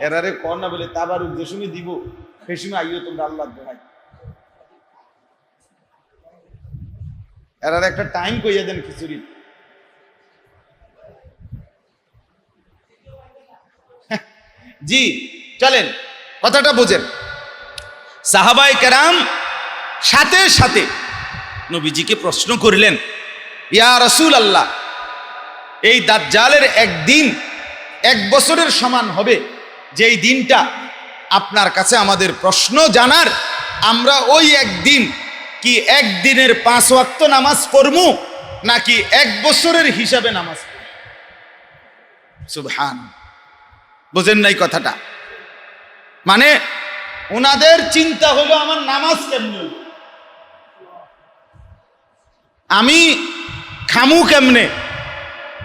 এরারে কর না বলে তাবারুক যে সময় দিব সেই সময় আইও তোমরা আল্লাহ দোহাই, এরারে একটা টাইম কইয়া দেন খিচুড়ি। জি চলেন কথাটা বোঝেন। সাহাবায়ে কেরাম সাথে সাথে নবীজিকে প্রশ্ন করলেন, ইয়া রাসূলুল্লাহ, এই দাজ্জালের একদিন 1 বছরের সমান হবে, যেই দিনটা আপনার কাছে আমাদের প্রশ্ন জানার, আমরা ওই একদিন কি একদিনের 5 ওয়াক্ত নামাজ পড়মু নাকি 1 বছরের হিসাবে নামাজ পড়ব? সুবহান, বুঝেন নাই কথাটা? মানে ওনাদের চিন্তা হলো আমার নামাজ কেমনে, আমি খামু কেমনে,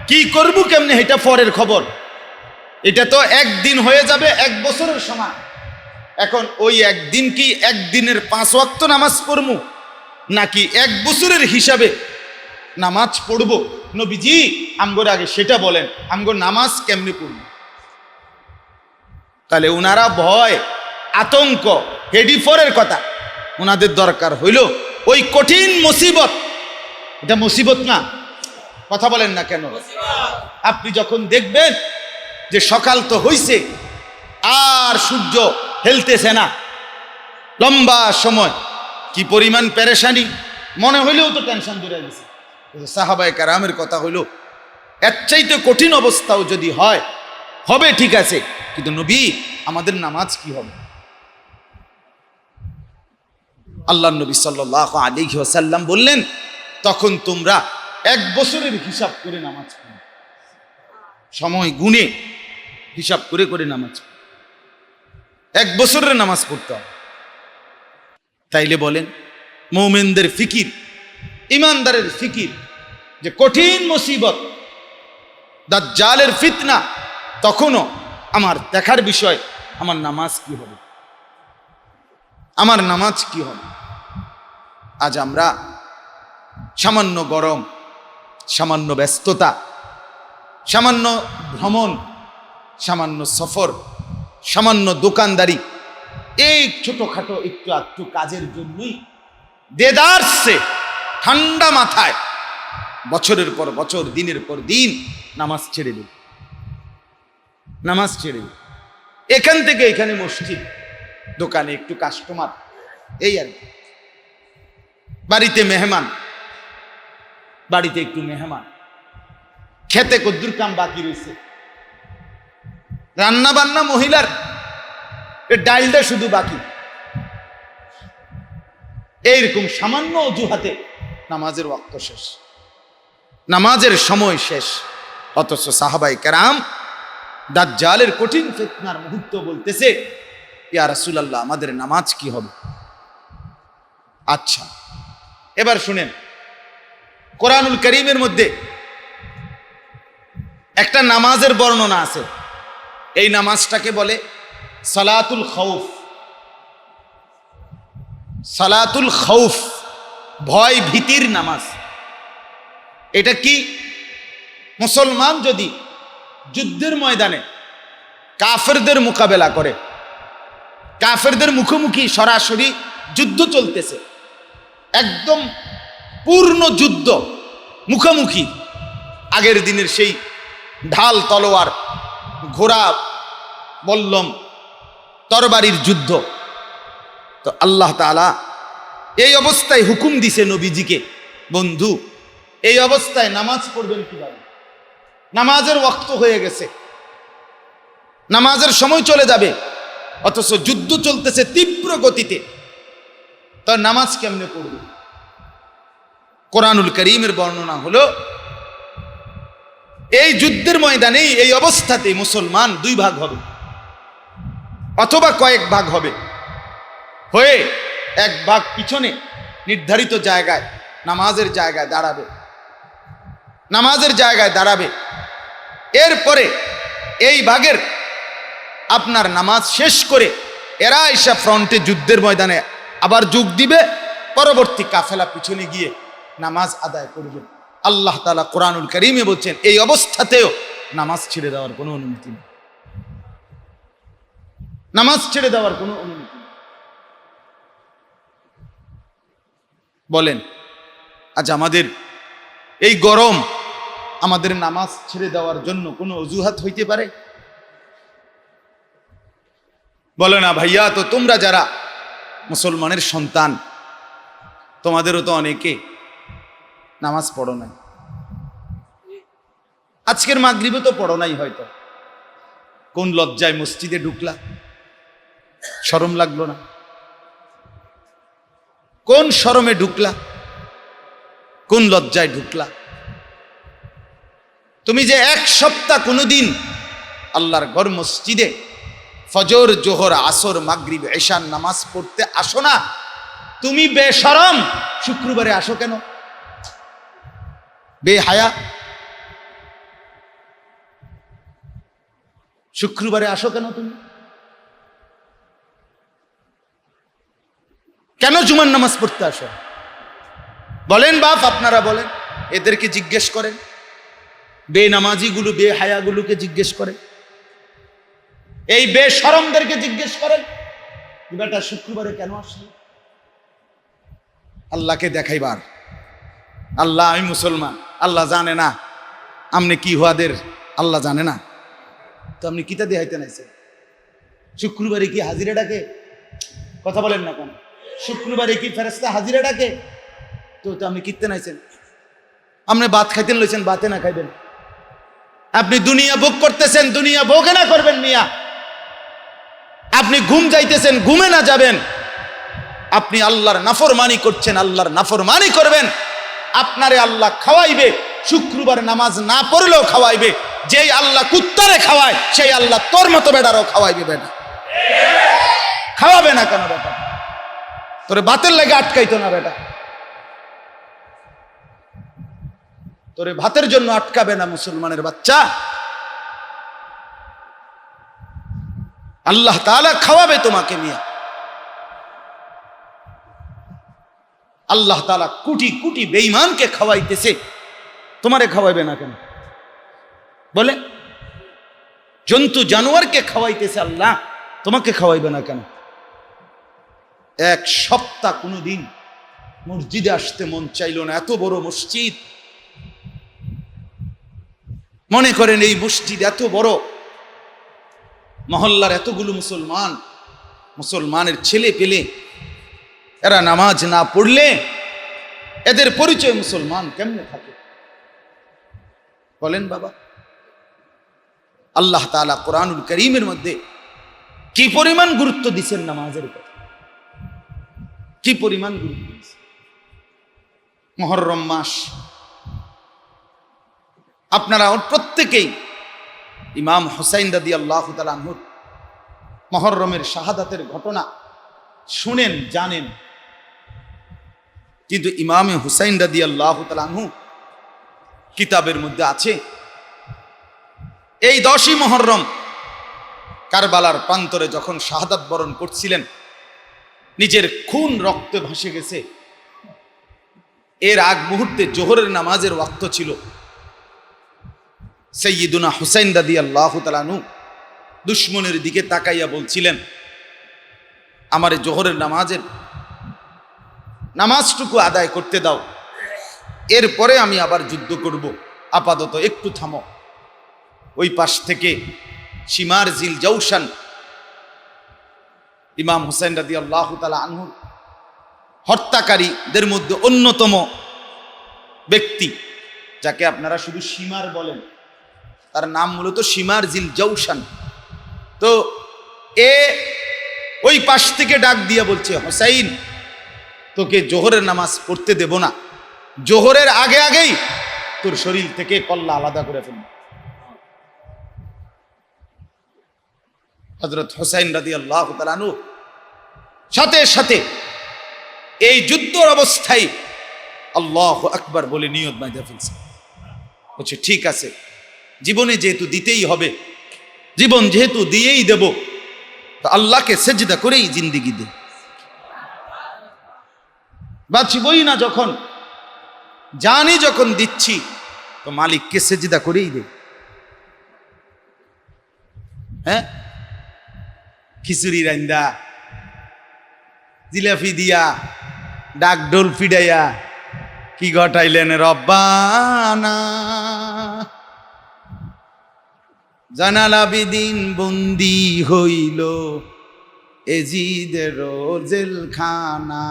কি করবো কেমনে, এটা পরের খবর। এটা তো একদিন হয়ে যাবে 1 বছরের সমান। এখন ওই একদিন কি একদিনের 5 ওয়াক্ত নামাজ পড়মু নাকি 1 বছরের হিসাবে নামাজ পড়ব? নবীজি আমগোর আগে সেটা বলেন, আমগোর নামাজ কেমনে পড়ব? তাহলে ওনারা ভয়, আতঙ্ক, হেডিফোরের কথা, ওনাদের দরকার হইল ওই কঠিন মুসিবত, এটা মুসিবত না? কথা বলেন না কেন? আপনি যখন দেখবেন যে সকাল তো হইছে আর সূর্য হেলতেছে না, লম্বা সময়, কি পরিমাণ পেরেশানি, মনে হইলেও তো টেনশন ধরে গেছে। সাহাবায়ে কেরামের কথা হইল এর চাইতে কঠিন অবস্থাও যদি হয় হবে, ঠিক আছে, কিন্তু নবী আমাদের নামাজ কি হবে? আল্লাহর নবী সাল্লাল্লাহু আলাইহি ওয়াসাল্লাম বললেন, তখন তোমরা 1 বছরের হিসাব করে নামাজ পড়ো, সময় গুনে হিসাব করে করে নামাজ পড়ো, 1 বছরের নামাজ পড়তে হবে। তাইলে বলেন মুমিনদের ফিকির, ইমানদারের ফিকির যে কঠিন মুসিবত, দাজ্জালের ফিতনা, তখনও আমার দেখার বিষয় আমার নামাজ কি হবে, আমার নামাজ কি হবে। আজ আমরা সামান্য গরম, সামান্য ব্যস্ততা, সামান্য ভ্রমণ, সামান্য সফর, সামান্য দোকানদারি, এই ছোটখাটো একটু আধটু কাজের জন্যই দেদারসে ঠান্ডা মাথায় বছরের পর বছর, দিনের পর দিন নামাজ ছেড়ে দিই, নামাজ ছেড়ে দিই। এখান থেকে এখানে মসজিদ, দোকানে একটু কাস্টমার, এই আর কি, বাড়িতে মেহমান, বাড়িতে একটু মেহমান, খেতে কদ্দুর কাম বাকি রয়েছে, রান্না বান্না মহিলার ডাইলটা শুধু বাকি, এইরকম সামান্য অজুহাতে নামাজের ওয়াক্ত শেষ, নামাজের সময় শেষ। অথচ সাহাবায়ে কেরাম দাজ্জালের কঠিন ফিতনার মুহূর্ত বলতেছে, ইয়া রাসূলুল্লাহ আমাদের নামাজ কি হবে? আচ্ছা এবার শুনেন, কোরআনুল কারীমের মধ্যে একটা নামাজের বর্ণনা আছে, এই নামাজটাকে বলে সালাতুল খাউফ। সালাতুল খাউফ, ভয় ভীতির নামাজ। এটা কি? মুসলমান যদি যুদ্ধের ময়দানে কাফেরদের মোকাবেলা করে, কাফেরদের মুখোমুখি সরাসরি যুদ্ধ চলতেছে, একদম পূর্ণ যুদ্ধ, মুখোমুখি, আগের দিনের সেই ঢাল তলোয়ার, ঘোড়া বল্লম, তরবারির যুদ্ধ, তো আল্লাহ তাআলা এই অবস্থায় হুকুম দিছে নবীজিকে, বন্ধু এই অবস্থায় নামাজ পড়বেন কিভাবে? নামাজের ওয়াক্ত হয়ে গেছে, নামাজের সময় চলে যাবে, অথচ যুদ্ধ চলতেছে তীব্র গতিতে, তার নামাজ কেমনে পড়বে? কোরআনুল কারীমের বর্ণনা হলো, এই যুদ্ধের ময়দানেই এই অবস্থাতে মুসলমান দুই ভাগ হবে অথবা কয়েক ভাগ হবে, হয়ে এক ভাগ পিছনে নির্ধারিত জায়গায় নামাজের জায়গায় দাঁড়াবে। এরপরে এই ভাগের আপনার নামাজ শেষ করে এরা এসে ফ্রন্টে যুদ্ধের ময়দানে আবার যোগ দিবে, পরবর্তী কাফেলা পিছনে গিয়ে নামাজ আদায় করবে। আল্লাহ তাআলা কোরআনুল কারীমে বলছেন, এই অবস্থাতেও নামাজ ছেড়ে দেওয়ার কোনো অনুমতি নেই, নামাজ ছেড়ে দেওয়ার কোনো অনুমতি নেই। বলেন, আজ আমাদের এই গরম, আমাদের নামাজ ছেড়ে দেওয়ার জন্য কোনো অজুহাত হইতে পারে? বলে না ভাইয়া, তো তোমরা যারা মুসলমানের সন্তান, তোমাদেরও তো অনেকে নামাজ পড়ো নাই, আজকের মাগরিবে তো পড়ো নাই হয়তো, কোন লজ্জায় মসজিদে ঢুকলা? শরম লাগলো না? কোন শরমে ঢুকলা? কোন লজ্জায় ঢুকলা? তুমি যে এক সপ্তাহ কোনোদিন আল্লাহর ঘর মসজিদে ফজর, জোহর, আসর, মাগরিব, এশার নামাজ পড়তে আসো না, তুমি বেশরম শুক্রবারে আসো কেন? বেহায়া, শুক্রবারে আসো কেন? তুমি কেন জুমার নামাজ পড়তে আসো? বলেন বাপ, আপনারা বলেন, এদেরকে জিজ্ঞেস করেন, বেনামাজিগুলো, বেহায়াগুলোকে জিজ্ঞেস করেন, এই বেশরমদেরকে জিজ্ঞেস করেন, বেটা শুক্রবারে কেন আসলে? আল্লাহকে দেখাইবার, আল্লাহ আমি মুসলমান, আল্লাহ জানে না আমনে কি হওয়াদের, আল্লাহ জানে না, তো আপনি কিতা দেখাইতে নাইছেন? শুক্রবারে কি হাজিরা ডাকে? কথা বলেন না কেন? শুক্রবারে কি ফেরেশতা হাজিরা ডাকে? তো আপনি কিনতে নাইছেন? আপনি ভাত খাইতেন লইছেন, ভাতে না খাইবেন? আপনি দুনিয়া ভোগ করতেছেন, দুনিয়া ভোগে না করবেন মিয়া। আপনি ঘুম যাইতেছেন, ঘুমে না যাবেন। আপনি আল্লাহর নাফরমানি করছেন, আল্লাহর নাফরমানি করবেন। আপনারে আল্লাহ খাওয়াইবে, শুক্রবার নামাজ না পড়লেও খাওয়াইবে। যেই আল্লাহ কুত্তারে খাওয়ায়, সেই আল্লাহ তোর মতো বেটারও খাওয়াইবে। বেটা খাওয়াবে না কেন? বেটা তোরে ভাতের লেগে আটকাইতো না? বেটা তোরে ভাতের জন্য আটকাবে না মুসলমানের বাচ্চা। আল্লাহ তাআলা খাওয়াবে তোমাকে মিয়া। আল্লাহ তাআলা কোটি কোটি বেঈমানকে খাওয়াইতেছে, তোমারে খাওয়াইবে না কেন? বলে জন্তু জানোয়ারকে খাওয়াইতেছে আল্লাহ, তোমাকে খাওয়াইবে না কেন? এক সপ্তাহ কোনোদিন মসজিদে আসতে মন চাইল না। এত বড় মসজিদ, মনে করেন এই মসজিদ এত বড়, মহল্লার এতগুলো মুসলমান, মুসলমানের ছেলে পেলে, এরা নামাজ না পড়লে এদের পরিচয় মুসলমান কেমনে থাকে? বলেন বাবা। আল্লাহ তাআলা কোরআনুল কারীমের মধ্যে কি পরিমাণ গুরুত্ব দিচ্ছেন নামাজের কথা, কি পরিমাণ গুরুত্ব দিচ্ছেন। মুহররম মাস, আপনারা প্রত্যেকেই ইমাম হুসাইন রাদিয়াল্লাহু তাআলা আনহু মুহররমের শাহাদাতের ঘটনা শুনেন, জানেন, কিন্তু ইমাম হুসাইন রাদিয়াল্লাহু তাআলা আনহু কিতাবের মধ্যে আছে, এই 10ই মুহররম কারবালার প্রান্তরে যখন শাহাদাত বরণ করছিলেন, নিজের খুন রক্তে ভাসে গেছে। এর আগ মুহূর্তে জোহরের নামাজের ওয়াক্ত ছিল। সাইয়্যিদুনা হুসাইন রাদিয়াল্লাহু তাআলা আনহু দুশমনের দিকে তাকাইয়া বলছিলেন, আমারে জোহরের নামাজটুকু আদায় করতে দাও, এরপরে আমি আবার যুদ্ধ করব, আপাতত একটু থামো। ওই পাশ থেকে শিমার জিল জাউশান ইমাম হুসাইন রাদিয়াল্লাহু তাআলা আনহু হত্যাকারীদের মধ্যে অন্যতম ব্যক্তি, যাকে আপনারা শুধু শিমার বলেন, তার নাম মূলত শিমার জিল জাউশান। তো ওই পাশ থেকে ডাক দিয়ে বলছে, হোসাইন তোকে জোহরের নামাজ পড়তে দেব না, জোহরের আগে আগেই তোর শরীর থেকে কল্লা আলাদা করে ফেলব। হযরত হোসাইন রাদিয়াল্লাহু তাআলা আনহু সাথে সাথে এই যুদ্ধর অবস্থায় আল্লাহু আকবার বলে নিয়ত বাঁধা ফেলছে। বলছে ঠিক আছে, জীবনে যেহেতু দিতেই হবে, জীবন যেহেতু দিয়েই দেব, তো আল্লাহকে সেজদা করেই জিন্দেগি দে। বাঁচবই না যখন, জানি যখন দিচ্ছি, তো মালিককে সেজদা করেই দে। হ্যাঁ, খিচুড়ি রান্দা, জিলাপি দিয়া, ডাক ঢোল ফিডাইয়া কি ঘটাইলেন রব্বানা, জানাল আবিদিন বন্দি হইল এজিদের জেলখানা,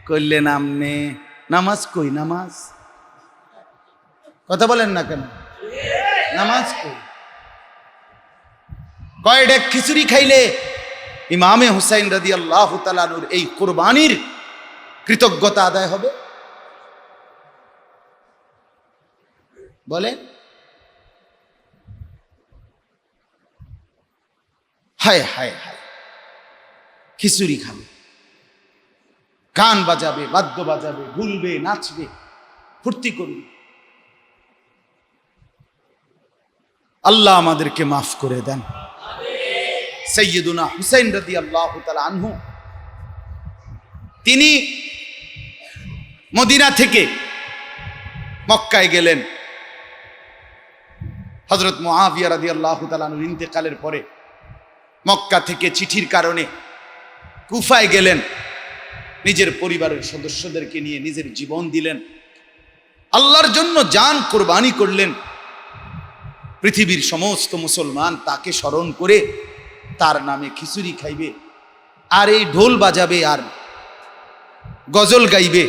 করলেন আমনে নামাজ কই, নামাজ কথা বলেন না কেন, নামাজ কই? কয়টা খিচুড়ি খাইলে ইমামে হুসাইন রাদিয়াল্লাহু তাআলা আনহুর এই কুরবানির কৃতজ্ঞতা আদায় হবে? বলে হায় হায় হায়, খিচুড়ি খাবে, গান বাজাবে, বাদ্য বাজাবে, ভুলবে, নাচবে, ফুর্তি করবে। আল্লাহ আমাদেরকে মাফ করে দেন। সাইয়্যিদুনা হুসাইন রাদিয়াল্লাহু তাআলা আনহু তিনি মদিনা থেকে মক্কায় গেলেন। হযরত মুআবিয়া রাদিয়াল্লাহু তাআলা আনহুর ইন্তেকালের পরে মক্কা থেকে চিঠির কারণে কুফায় গেলেন। নিজের পরিবারের সদস্যদেরকে নিয়ে নিজের জীবন দিলেন, আল্লাহর জন্য জান কোরবানি করলেন। পৃথিবীর সমস্ত মুসলমান তাকে স্মরণ করে তার নামে খিচুড়ি খাইবে, আর এই ঢোল বাজাবে, আর গজল গাইবে।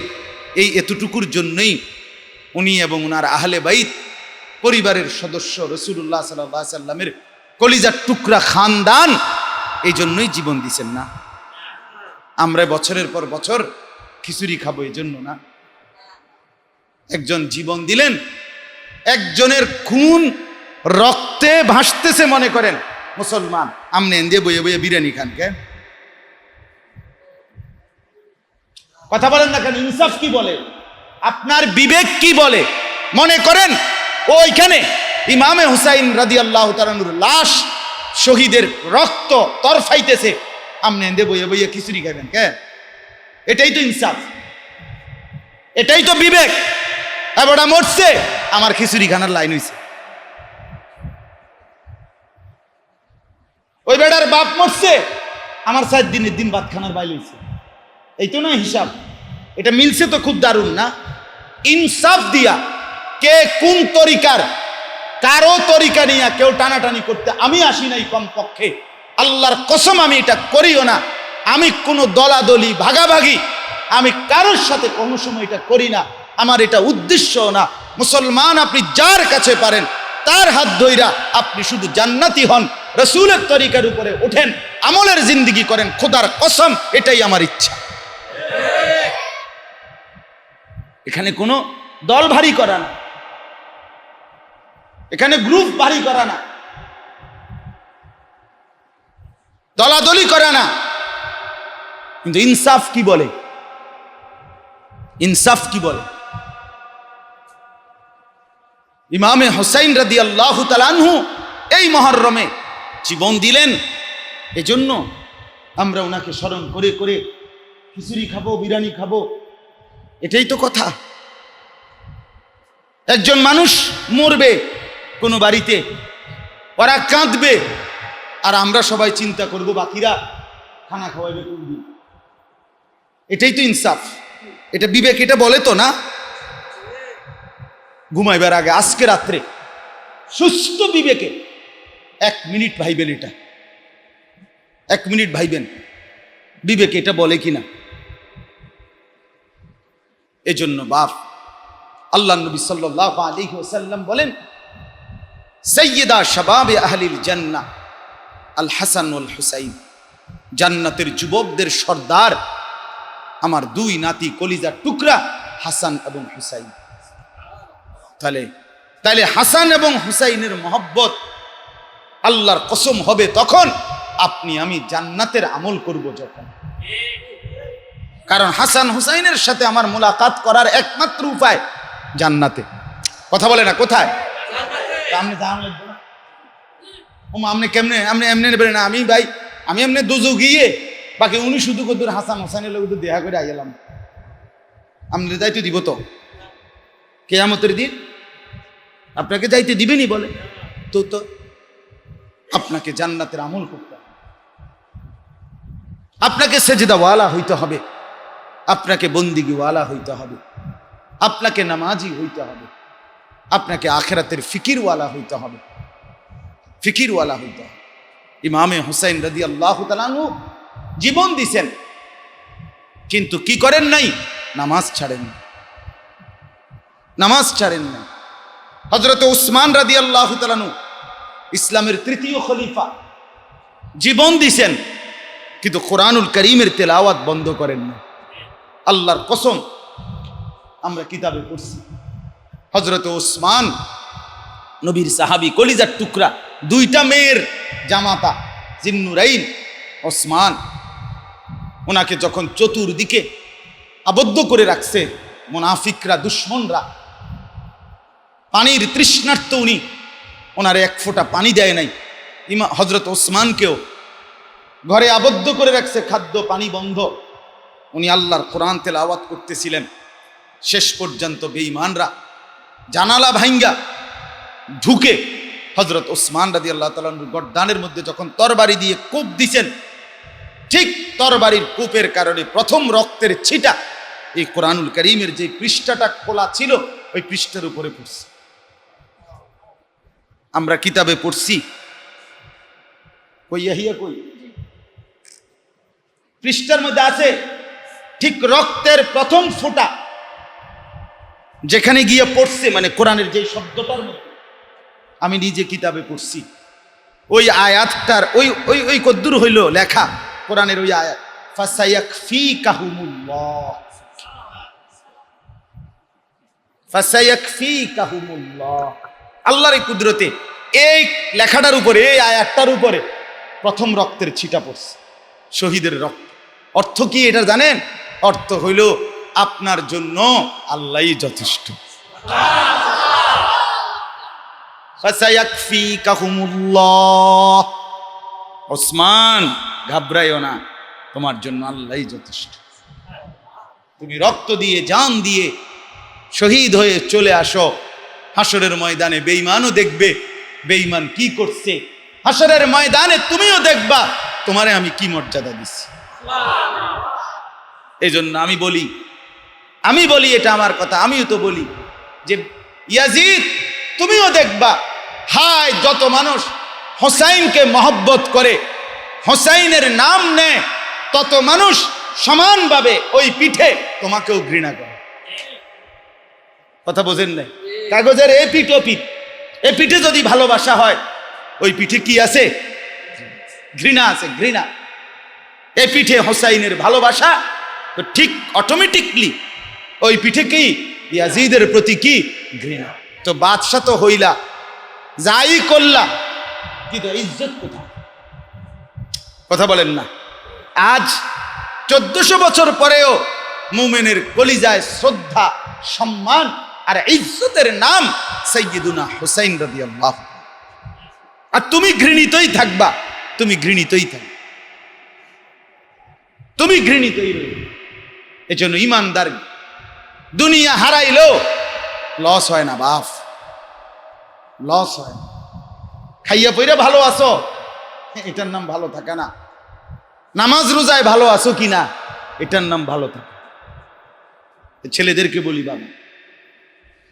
এই এতটুকুর জন্যই উনি এবং ওনার আহলে বাইত, পরিবারের সদস্য, রাসূলুল্লাহ সাল্লাল্লাহু আলাইহি সাল্লামের কলিজার টুকরা খানদান এই জন্যই জীবন দিছেন না। আমরা বছরের পর বছর খিচুড়ি খাবো এই জন্য না। একজন জীবন দিলেন, একজনের খুন রক্তে ভাসতেছে মনে করেন মুসলমান, আমনে দিয়ে বইয়ে বইয়ে বিরিয়ানি খান কে? কথা বলেন না কেন? ইনসাফ কি বলে? আপনার বিবেক কি বলে? মনে করেন ওইখানে ইমামে হুসাইন রাদিয়াল্লাহু তাআলা আনহুর লাশ, শহীদের রক্ত তরফাইতেছে, আমনে দিয়ে বইয়ে বইয়ে খিচুড়ি খাবেন কে? এটাই তো ইনসাফ, এটাই তো বিবেক। এবারটা মরছে, আমার খিচুড়ি খানার লাইন হইছে। ওই বেটার বাপ মরছে, আমার 4 দিনের দিন ভাত খানার বাইল হইছে। এই তো না হিসাব। এটা মিলছে তো খুব দারুণ না? ইনসাফ দিয়া কে কোন তরিকার, কারো তরিকা নিয়ে কেউ টানাটানি করতে আমি আসি নাই। কমপক্ষে আল্লাহর কসম আমি এটা করিও না। আমি কোনো দলাদলি ভাগাভাগি আমি কারোর সাথে কোনো সময় এটা করি না। আমার এটা উদ্দেশ্য না। মুসলমান আপনি যার কাছে পারেন তার হাত ধইরা আপনি শুধু জান্নাতি হন, রাসূলের তরিকার উপরে ওঠেন, আমলের জিন্দেগি করেন। খোদার কসম এটাই আমার ইচ্ছা। এখানে কোনো দল ভারী করা না, এখানে গ্রুপ ভারী করা না, দলাদলি করা না। কিন্তু ইনসাফ কি বলে? ইনসাফ কি বলে? ইমামে হুসাইন রাদিয়াল্লাহু তাআলা আনহু এই মুহররমে জীবন দিলেন। এজন্য আমরা ওনাকে স্মরণ করে করে খিচুড়ি খাবো, বিরিয়ানি খাবো, এটাই তো কথা। একজন মানুষ মরবে কোনো বাড়িতে, ওরা কাঁদবে, আর আমরা সবাই চিন্তা করব বাকিরা খানা খাওয়াইবে কোন দিন। এটাই তো ইনসাফ, এটা বিবেক, এটা বলে তো না? ঘুমাইবার আগে আজকে রাত্রে সুস্থ বিবেকে 1 মিনিট ভাইবেন, এটা 1 মিনিট ভাইবেন বিবেকে এটা বলে কিনা। এজন্য বাপ, আল্লাহ নবী সাল্লাল্লাহু আলাইহি ওয়াসাল্লাম বলেন, সাইয়্যিদা শাবাবে আহলিল জান্নাহ আল হাসান ওয়াল হুসাইন, জান্নাতের যুবকদের সর্দার আমার দুই নাতি কলিজার টুকরা হাসান এবং হুসাইন। তাহলে হাসান এবং হুসাইনের মহব্বত আল্লাহর কসম হবে তখন আপনি আমি জান্নাতের আমল করব যখন। কারণ হাসান হুসাইনের সাথে আমার মোলাকাত করার একমাত্র উপায় জান্নাতে। কথা বলে না কোথায়? আপনি আপনি কেমনে আপনি এমনি নেবেন না? আমি ভাই আমি এমনি দুজো গিয়ে বাকি উনি শুধু কত হাসান হুসাইনের লোক দেখা করে আইলাম। আপনি যাইতে দিব তো কিয়ামতের দিন? আপনাকে যাইতে দিবেনি বলে তো আপনাকে জান্নাতের আমল করতে হবে, আপনাকে সেজদাওয়ালা হইতে হবে, আপনাকে বন্দিগিওয়ালা হইতে হবে, আপনাকে নামাজি হইতে হবে, আপনাকে আখিরাতের ফিকিরওয়ালা হইতে হবে, ফিকিরওয়ালা হইতে হবে। ইমামে হুসাইন রাদিয়াল্লাহু তাআলা আনহু জীবন দিছেন, কিন্তু কি করেন নাই? নামাজ ছাড়েন না, নামাজ ছাড়েন না। হযরত উসমান রাদিয়াল্লাহু তাআলা আনহু ইসলামের তৃতীয় খলিফা, জীবন দিছেন কিন্তু কোরআনুল কারীমের তেলাওয়াত বন্ধ করেন না। আল্লাহর কসম আমরা কিতাবে পড়ছি, হযরত উসমান নবীর সাহাবী, কলিজার টুকরা, দুইটা মেয়ের জামাতা জিন্নুরাইন ওসমান, ওনাকে যখন চতুর্দিকে আবদ্ধ করে রাখছে মুনাফিকরা, দুশমনরা, পানির তৃষ্ণার্ত উনি, ওনারে এক ফোঁটা পানি দেয় নাই। হযরত ওসমানকেও ঘরে আবদ্ধ করে রাখছে, খাদ্য পানি বন্ধ। উনি আল্লাহর কোরআন তেলাওয়াত করতেছিলেন। শেষ পর্যন্ত বেঈমানরা জানালা ভাঙ্গা ঢুকে হযরত ওসমান রাদিয়াল্লাহু তাআলার গর্দানের মধ্যে যখন তরবারি দিয়ে কোপ দিছেন, ঠিক তরবারির কোপের কারণে প্রথম রক্তের ছিটা এই কোরআনুল কারীমের যে পৃষ্ঠাটা খোলা ছিল ওই পৃষ্ঠার উপরে পড়ছে। আমরা কিতাবে পড়ছি, কই ইয়াহিয়া কই পৃষ্ঠার মধ্যে আছে, ঠিক রক্তের প্রথম ফোঁটা যেখানে গিয়ে পড়ছে, মানে কোরআনের যে শব্দটার মধ্যে, আমি নিজে কিতাবে পড়ছি ওই আয়াতটার ওই ওই ওই কদ্দুর হইল লেখা কোরআনের ওই আয়াত, ফাসায়াকফিকাহুমুল্লাহ, ফাসায়াকফিকাহুমুল্লাহ। আল্লাহর এই কুদরতে এই লেখাটার উপরে, এই আয়াতটার উপরে প্রথম রক্তের ছিটা পড়ছে, শহীদের রক্ত। অর্থ কি এটা জানেন? অর্থ হইল আপনার জন্য আল্লাহই যথেষ্ট। ফাসায়াকফিকাহুমুল্লাহ, ওসমান ঘাবড়াইও না, তোমার জন্য আল্লাহই যথেষ্ট। তুমি রক্ত দিয়ে জান দিয়ে শহীদ হয়ে চলে আসো, হাসরের ময়দানে বেঈমানও দেখবে বেঈমান কি করছে, হাসরের ময়দানে তুমিও দেখবা তোমারে আমি কি মর্যাদা দিচ্ছি। এই জন্য আমি বলি এটা আমার কথা, আমিও তো বলি যে ইয়াজিদ তুমিও দেখবা, হায় যত মানুষ হোসাইনকে মহব্বত করে, হোসাইনের নাম নেয়, তত মানুষ সমানভাবে ওই পিঠে তোমাকেও ঘৃণা করে। কথা বোঝেন নাই? কাগজের এ পিঠ ও পিঠ, এ পিঠে যদি ভালোবাসা হয়, ওই পিঠে কি আছে? ঘৃণা আছে, ঘৃণা। এ পিঠে হোসাইনের ভালোবাসা, তো ঠিক অটোমেটিকলি ওই পিঠে কি ইয়াজিদের প্রতি কি ঘৃণা। তো বাদশা তো হইলা, যাই করলা, কিন্তু ইজ্জত কোথায়? কথা বলেন না? আজ 1400 বছর পরেও মুমিনের কলিজায় শ্রদ্ধা, সম্মান আর ইজ্জতের নাম সাইয়্যিদুনা হুসাইন রাদিয়াল্লাহু। আর তুমি ঘৃণিতই থাকবা, তুমি ঘৃণিতই থাকবে, তুমি ঘৃণিতই রইবে। এজন্য ইমানদার দুনিয়া হারাইলেও লস হয় না বাপ, লস হয় না। খাইয়া পইরা ভালো আছো, এটার নাম ভালো থাকে না। নামাজ রোজায় ভালো আছো কিনা, এটার নাম ভালো থাকে। ছেলেদেরকে বলি, বাবা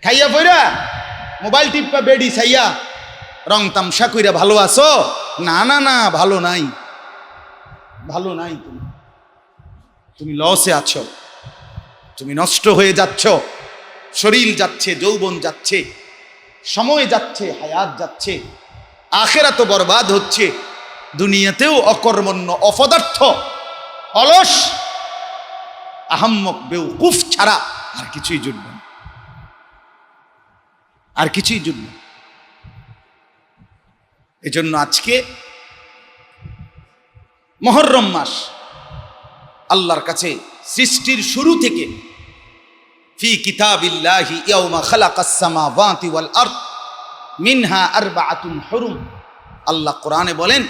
খাইয়া পইরা মোবাইল টিপা বেডি ছাইয়া রং তামসা কইরা ভালো আছো? না না না, ভালো নাই, ভালো নাই। তুমি লসে আছো, তুমি নষ্ট হয়ে যাচ্ছ, শরীর যাচ্ছে, যৌবন যাচ্ছে, সময় যাচ্ছে, হায়াত যাচ্ছে, আখিরাতও বরবাদ হচ্ছে, দুনিয়াতেও অকর্মণ্য, অপদার্থ, অলস, আহাম্মক, বেউকুফ ছাড়া আর কিছুই জুটবে না, আর কিছুই জুটবে না। এজন্য আজকে মুহররম মাস আল্লাহর কাছে সৃষ্টির শুরু থেকে ফি কিতাবিল্লাহি ইয়াউমা খালাকাস সামাওয়াতি ওয়াল আরদ মিনহা আরবাআতুন হুরুম। আল্লাহ কোরআনে বলেন,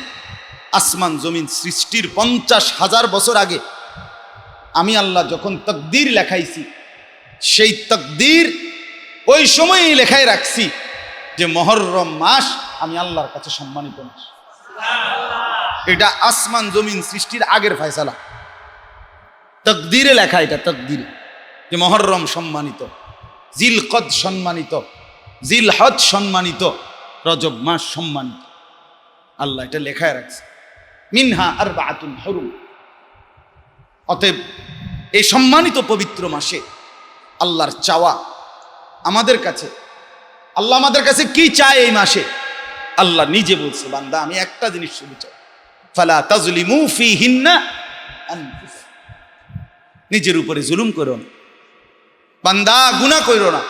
আসমান জমিন সৃষ্টির 50,000 বছর আগে আমি আল্লাহ যখন তাকদীর লেখাইছি, সেই তাকদীর ওই সময়ই লেখায় রাখছি যে মুহররম মাস আমি আল্লাহর কাছে সম্মানিত মাস। এটা আসমান জমিন সৃষ্টির আগের ফয়সালা, তাকদীরে লেখা, এটা তাকদীরে যে মুহররম সম্মানিত, জিলকদ সম্মানিত, জিলহজ সম্মানিত, রজব মাস সম্মানিত। আল্লাহ এটা লেখায় রাখছে, মিনহা আরবাআতুন হুরুম। অতএব এই সম্মানিত পবিত্র মাসে আল্লাহর চাওয়া আমাদের কাছে, আল্লাহ আমাদের কাছে কি চায় এই মাসে? আল্লাহ নিজে বলছে, বান্দা আমি একটা জিনিস শুধু চাই, ফালা তাজলিমু ফীহিন্না আনফুসাকুম। নিজের উপরে জুলুম করো না বান্দা, গুনাহ করো না,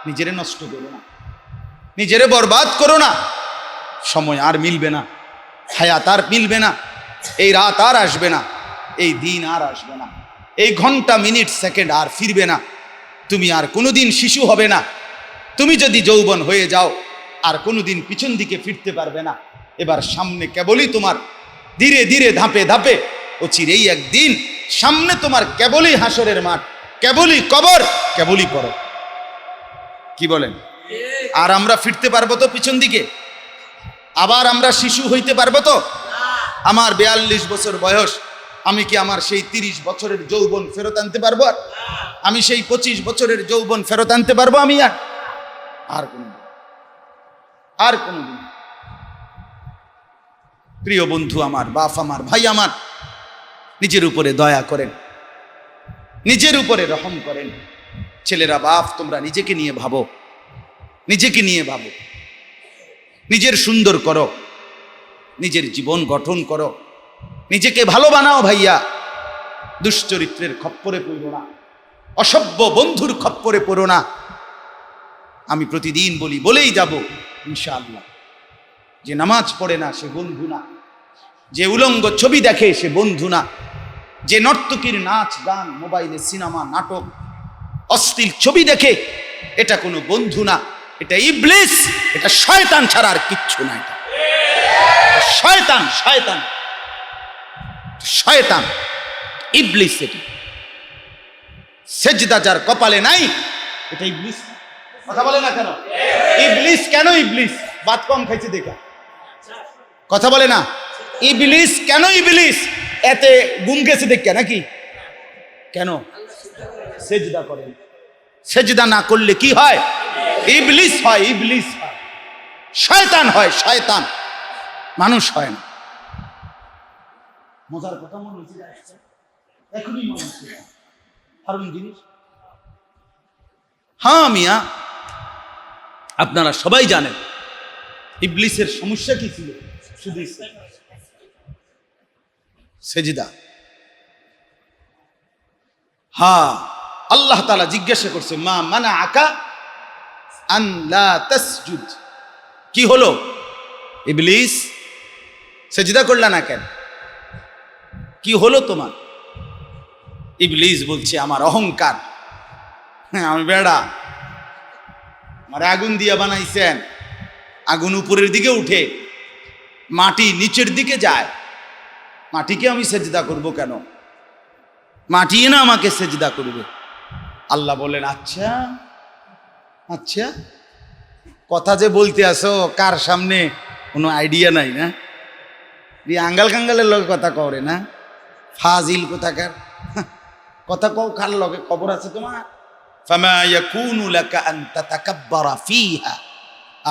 নিজেরে নষ্ট করো না, নিজেরে বরবাদ করো না। সময় আর মিলবে না, হায়াত আর মিলবে না, এই রাত আর আসবে না, এই দিন আর আসবে না, এই ঘন্টা মিনিট সেকেন্ড আর ফিরবে না। তুমি আর কোনোদিন শিশু হবে না। তুমি যদি যৌবন হয়ে যাও আর কোনোদিন পিছন দিকে ফিরতে পারবে না। এবার সামনে কেবলই তোমার ধীরে ধীরে ধাপে ধাপে অচিরেই একদিন সামনে তোমার কেবলই হাসরের মাঠ, কেবলই কবর, কেবলই পরব। কি বলেন? আর আমরা ফিরতে পারবো তো পিছন দিকে? আবার আমরা শিশু হইতে পারবো তো? আমার 42 বছর বয়স, আমি কি আমার সেই 30 বছরের যৌবন ফেরত আনতে পারবো? আমি সেই 25 বছরের যৌবন ফেরত আনতে পারবো? আমি আর কোনদিন। প্রিয় বন্ধু আমার, বাপ আমার, ভাই আমার, নিজের উপরে দয়া করেন, নিজের উপরে রহম করেন। ছেলেরা, বাপ, তোমরা নিজেকে নিয়ে ভাবো, নিজেকে নিয়ে ভাবো, নিজের সুন্দর করো, নিজের জীবন গঠন করো, নিজেকে ভালো বানাও ভাইয়া। দুশ্চরিত্রের খপ্পরে পড়ো না, অসভ্য বন্ধুর খপ্পরে পড়ো না। আমি প্রতিদিন বলেই যাব ইনশাআল্লাহ, যে নামাজ পড়ে না সে বন্ধু না, যে উলঙ্গ ছবি দেখে সে বন্ধু না, যে নর্তকীর নাচ গান, মোবাইলে সিনেমা, নাটক, অশ্লীল ছবি দেখে, এটা কোনো বন্ধু না, এটা ইবলিস, এটা শয়তান ছাড়া আর কিচ্ছু না। এটা শয়তান, শয়তান, শয়তান, ইবলিস। এটা সেজদা যার কপালে নাই, এটা ইবলিস। কথা বলে না কেন? ইবলিস কেন ইবলিস? ভাত কম খাইছে দেখা। কথা বলে না? ইবলিস কেন ইবলিস? এতে গুম গেছে দেখা নাকি? কেন? সেজদা করে। সেজদা না করলে কি হয়? ইবলিস হয়, ইবলিস হয়, শয়তান হয়, শয়তান, মানুষ হয় না। মজার কথা মনে হচ্ছে, এখনই মনে হচ্ছে দারুণ জিনিস। হ্যাঁ মিয়া, আপনারা সবাই জানেন ইবলিসের সমস্যা কি ছিল? শুধু সেজদা। হ্যাঁ, আল্লাহ তাআলা জিজ্ঞাসা করছে, মা মানা আকা আন লা তাসজুদ। কি হলো ইবলিস, সেজদা করলা না কেন? কি হলো তোমার? ইবলিস বলছে, আমার অহংকার। আমি বেড়া, আমার আগুন দিয়া বানাইছেন, আগুন উপরের দিকে উঠে, মাটি নিচের দিকে যায়, মাটিকে আমি সেজদা করব কেন? মাটি না আমাকে সেজদা করবে। আল্লাহ বলেন, আচ্ছা আচ্ছা, কথা যে বলতে আসো কার সামনে কোনো আইডিয়া নাই না? আঙ্গাল কাঙ্গালের লগে কথা কওরে না, ফাজিল কোথাকার। কথা কও কার লগে? খবর আছে তোমার? ফামা ইয়াকুনু লাকা আন তাতাকাব্বারা ফিহা।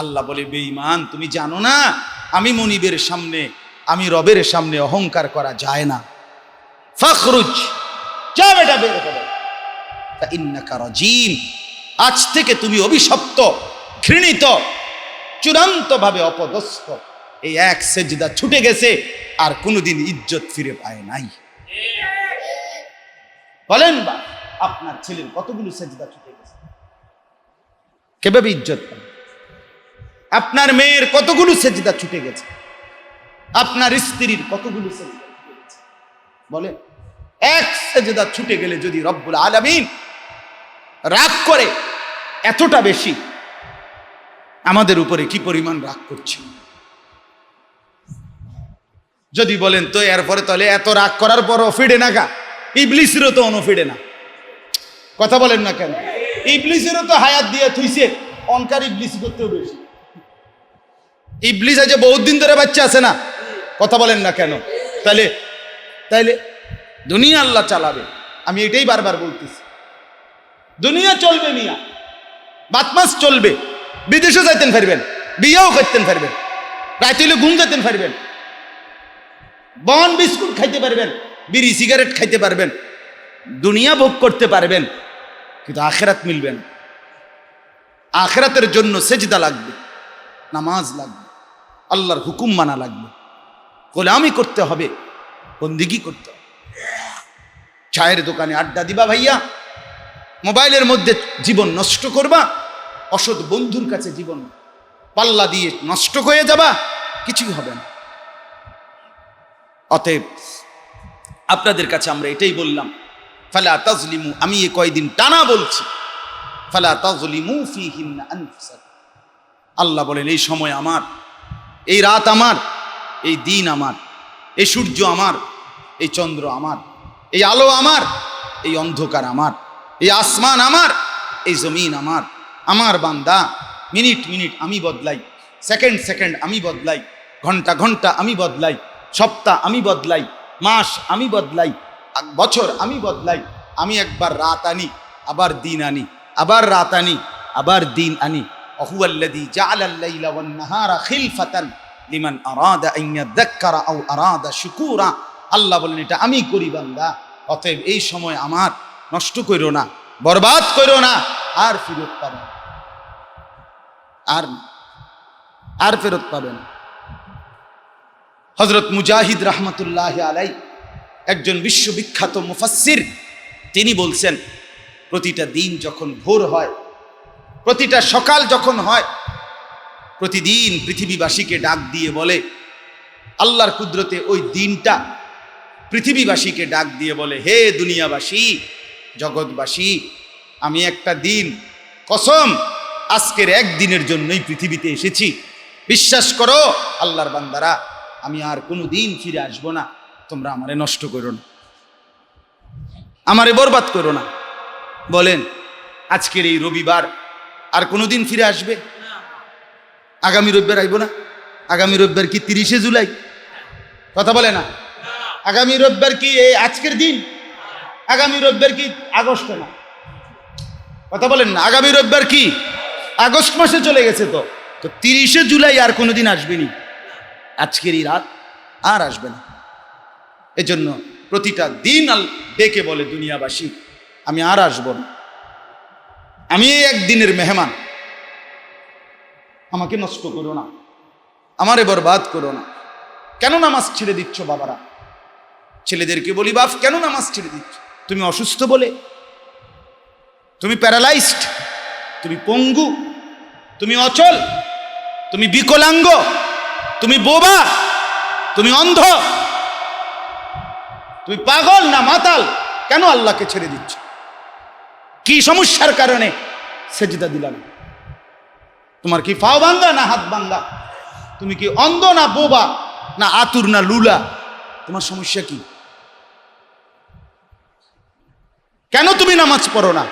আল্লাহ বলে, বেঈমান, তুমি জানো না আমি মনিবের সামনে, আমি রবের সামনে অহংকার করা যায় না। ফাখরুজ, যা বেটা বের হও, ইন্নাকা রাজিম, আজ থেকে তুমি অভিশপ্ত, ঘৃণিত, চূড়ান্তভাবে অপদস্থ। এই এক সেজদা ছুটে গেছে, আর কোনোদিন ইজ্জত ফিরে পায় নাই। বলেন বা আপনার ছেলের কতগুলো সেজদা ছুটে গেছে, কিভাবে ইজ্জত পায়? আপনার মেয়ের কতগুলো সেজদা ছুটে গেছে, আপনার স্ত্রীর কতগুলো সেজদা ছুটে গেছে? বলেন, এক সেজদা ছুটে গেলে যদি রব্বুল আলামিন রাগ করে এতটা বেশি, আমাদের উপরে কি পরিমাণ রাগ করছে? যদি বলেন তো এরপরে তাহলে এত রাগ করার পরও ফিরে না গা, ইবলিসেরও তো অনুফিরে না। কথা বলেন না কেন? ইবলিসেরও তো হায়াত দিয়ে থুইছে, অনকার ইবলিস করতেও বেশি। ইবলিস আছে বহুত দিন ধরে বাচ্চা আছে না, কথা বলেন না কেন? তাহলে তাইলে দুনিয়া আল্লাহ চালাবে, আমি এটাই বারবার বলতেছি। দুনিয়া চলবে মিয়া, বাতমাস চলবে, বিদেশে যাইতেন পারবেন, বিয়েও করতেন পারবেন, রাইতে হইলে ঘুম যেতেন পারবেন, বন বিস্কুট খাইতে পারবেন, বিড়ি সিগারেট খাইতে পারবেন, দুনিয়া ভোগ করতে পারবেন, কিন্তু আখেরাত মিলবেন। আখেরাতের জন্য সেজদা লাগবে, নামাজ লাগবে, আল্লাহর হুকুম মানা লাগবে, গোলামি করতে হবে, বন্দেগী করতে হবে। চায়ের দোকানে আড্ডা দিবা ভাইয়া, মোবাইলের মধ্যে জীবন নষ্ট করবা, অসৎ বন্ধুর কাছে জীবন পাল্লা দিয়ে নষ্ট হয়ে যাবা, কিছুই হবে না। অতএব আপনাদের কাছে আমরা এটাই বললাম, ফালা তাজলিমু, আমি এই কয়দিন টানা বলছি, ফালা তাজলিমু ফীহিন্না আনফুসাকুম। আল্লাহ বলেন, এই সময় আমার, এই রাত আমার, এই দিন আমার, এই সূর্য আমার, এই চন্দ্র আমার, এই আলো আমার, এই অন্ধকার আমার, এই আসমান আমার, এই জমিন আমার। আমার বান্দা মিনিট মিনিট আমি বদলাই, সেকেন্ড সেকেন্ড আমি বদলাই, ঘন্টা ঘন্টা আমি বদলাই, সপ্তাহ আমি বদলাই, মাস আমি বদলাই, বছর আমি বদলাই। আমি একবার রাত আনি, আবার দিন আনি, আবার রাত আনি, আবার দিন আনি। ওহুয়াল্লাযী জাআলাল লাইলা ওয়ান নাহারা খিলফাতান লিমান আরাদা আন ইয়াযাক্কারা আও আরাদা শুকুরা। আল্লাহ বলেন, এটা আমি করি বান্দা, অতএব এই সময় আমার নষ্ট কইরো না, বরবাদ কইরো না, আর ফেরত পাবে না, আর ফেরত পাবে না। হযরত মুজাহিদ রাহমাতুল্লাহ আলাই, একজন বিশ্ববিখ্যাত মুফাসসির, তিনি বলছেন, প্রতিটা দিন যখন ভোর হয়, প্রতিটা সকাল যখন হয়, প্রতিদিন পৃথিবীবাসীকে ডাক দিয়ে বলে, আল্লাহর কুদরতে ওই দিনটা পৃথিবীবাসীকে ডাক দিয়ে বলে, হে দুনিয়াবাসী, জগৎবাসী, আমি একটা দিন, কসম, আজকের একদিনের জন্যই পৃথিবীতে এসেছি, বিশ্বাস করো আল্লাহর বান্দারা, আমি আর কোনো দিন ফিরে আসবো না, তোমরা আমারে নষ্ট করো না, আমারে বরবাদ করো না। বলেন, আজকের এই রবিবার আর কোনোদিন ফিরে আসবে? আগামী রবিবার আইব না? আগামী রবিবার কি 30শে জুলাই? কথা বলে না। আগামী রবিবার কি এই আজকের দিন? আগামী রবিবার কি আগস্ট না? কথা বলেন না। আগামী রবিবার কি আগস্ট মাসে চলে গেছে? তো 30শে জুলাই আর কোনোদিন আসবেনি, আজকের এই রাত আর আসবে না। এজন্য প্রতিটা দিন ডেকে বলে দুনিয়াবাসী, আমি আর আসব না, আমি এই একদিনের মেহমান, আমাকে নষ্ট করো না, আমারে বরবাদ করো না। কেন নামাজ ছেড়ে দিচ্ছ বাবারা? ছেলেদেরকে বলি, বাপ কেন নামাজ ছেড়ে দিচ্ছ? তুমি অসুস্থ বলে? তুমি প্যারালাইজড, তুমি পঙ্গু, তুমি অচল, তুমি বিকলাঙ্গ, তুমি বোবা, তুমি অন্ধ, তুমি পাগল না মাতাল? কেন আল্লাহকে ছেড়ে দিচ্ছ? কি সমস্যার কারণে সেজদা দিলাম? তোমার কি পাও ভাঙ্গা না হাত ভাঙ্গা? তুমি কি অন্ধ না বোবা না আতুর না লুলা? তোমার সমস্যা কি? কেন তুমি নামাজ পড়ো না?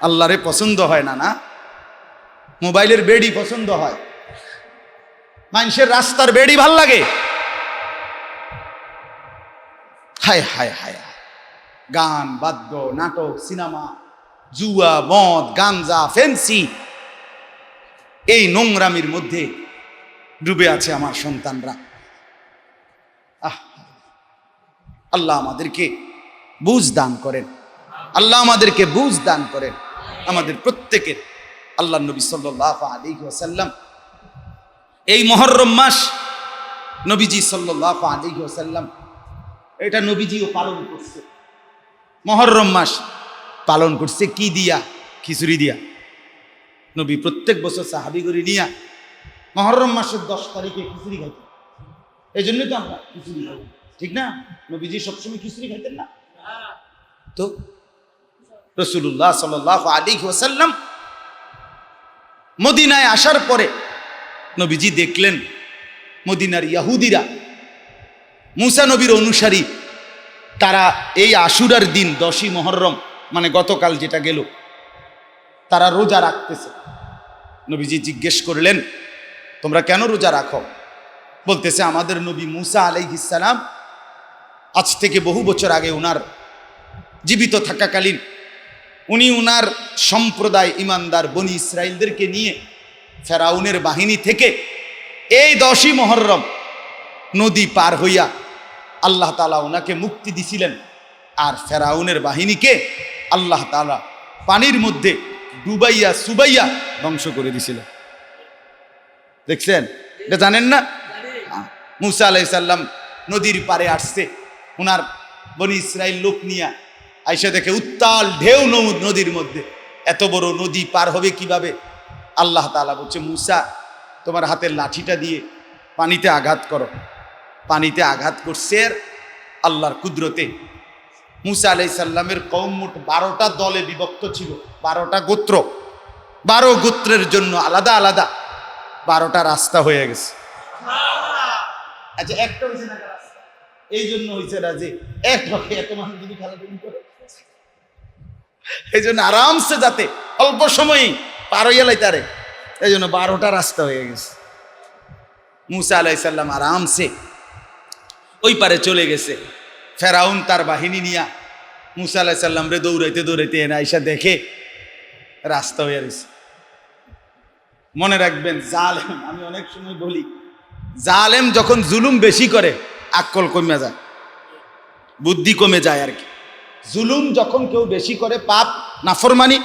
আল্লাহরে পছন্দ হয় না? না মোবাইলের বেডি পছন্দ হয়, মানুষের রাস্তার বেডি ভাল লাগে। হায় হায় হায়, গান, বাদ্য, নাটক, সিনেমা, জুয়া, মদ, গাঞ্জা, ফেন্সি, এই নোংরামির মধ্যে ডুবে আছে আমার সন্তানরা। আল্লাহ আমাদেরকে বুঝ দান করেন, আল্লাহ আমাদেরকে বুঝ দান করেন, আমাদের প্রত্যেকের আল্লাহ নবী সাল্লাল্লাহু আলাইহি ওয়াসাল্লাম এই মুহররম মাস নবীজি সাল্লাল্লাহু আলাইহি ওয়াসাল্লাম এটা নবীজিও পালন করছে। মুহররম মাস পালন করছে কি দিয়া? খিচুড়ি দিয়া। নবী প্রত্যেক বছর সাহাবীগরি নিয়া মুহররম মাসের 10 তারিখে খিচুড়ি খাইতেন। এই জন্যই তো আমরা খিচুড়ি খাই, ঠিক না? নবীজি সবসময় খিচুড়ি খাইতেন না? তো রাসূলুল্লাহ সাল্লাল্লাহু আলাইহি ওয়াসাল্লাম মদিনায় আসার পরে নবীজি দেখলেন মদিনার ইহুদিরা, মুসা নবীর অনুসারী, তারা এই আশুরার দিন 10ই মুহররম মানে গতকাল যেটা গেল, তারা রোজা রাখতেছে। নবীজি জিজ্ঞেস করলেন, তোমরা কেন রোজা রাখো? বলতেছে, আমাদের নবী মুসা আলাইহিস সালাম আজ থেকে বহু বছর আগে উনার জীবিত থাকাকালীন উনি উনার সম্প্রদায় ইমানদার বনি ইসরাইলদেরকে নিয়ে ফেরাউনের বাহিনী থেকে এই 10ই মুহররম নদী পার হইয়া আল্লাহ তাআলা ওনাকে মুক্তি দিছিলেন। আর ফেরাউনের বাহিনীকে আল্লাহ তাআলা পানির মধ্যে ডুবাইয়া সুবাইয়া ধ্বংস করে দিছিলেন। দেখছেন? এটা জানেন না? মুসা আলাইহিস সালাম নদীর পারে আসছে, ওনার বনি ইসরাইল লোক নিয়া আইসা দেখে উত্তাল ঢেউ নদীর মধ্যে। এত বড় নদী পার হবে কিভাবে? আল্লাহ তাআলা বলছে, মুসা তোমার হাতের লাঠিটা দিয়ে পানিতে আঘাত করো। পানিতে আঘাত করছে আল্লাহর কুদরতে। মুসা আলাইহিস সালামের কওম মোট 12টা দলে বিভক্ত ছিল, 12টা গোত্র। 12 গোত্রের জন্য আলাদা আলাদা 12টা রাস্তা হয়ে গেছে। আচ্ছা, একটা হয়েছে না রাস্তা? এই জন্য হয়েছে না যে এক পক্ষে এত মানুষ যদি খেলাধুলি করে, এই জন্য আরামসে যাতে অল্প সময়ই পার হইয়া লাইতারে, এই জন্য 12টা রাস্তা হয়ে গেছে। মুসা আলাইহিস সালাম আরামসে ওই পারে চলে গেছে। ফেরাউন তার বাহিনী নিয়া মুসা আলাইহিস সালাম রে দৌড়াইতে দৌড়াইতে এনে আইসা দেখে রাস্তা হয়ে গেছে। মনে রাখবেন, জালেম, আমি অনেক সময় বলি, জালেম যখন জুলুম বেশি করে আকল কমে যায়, বুদ্ধি কমে যায় আর কি। জুলুম যখন কেউ বেশি করে, পাপ নাফরমানি,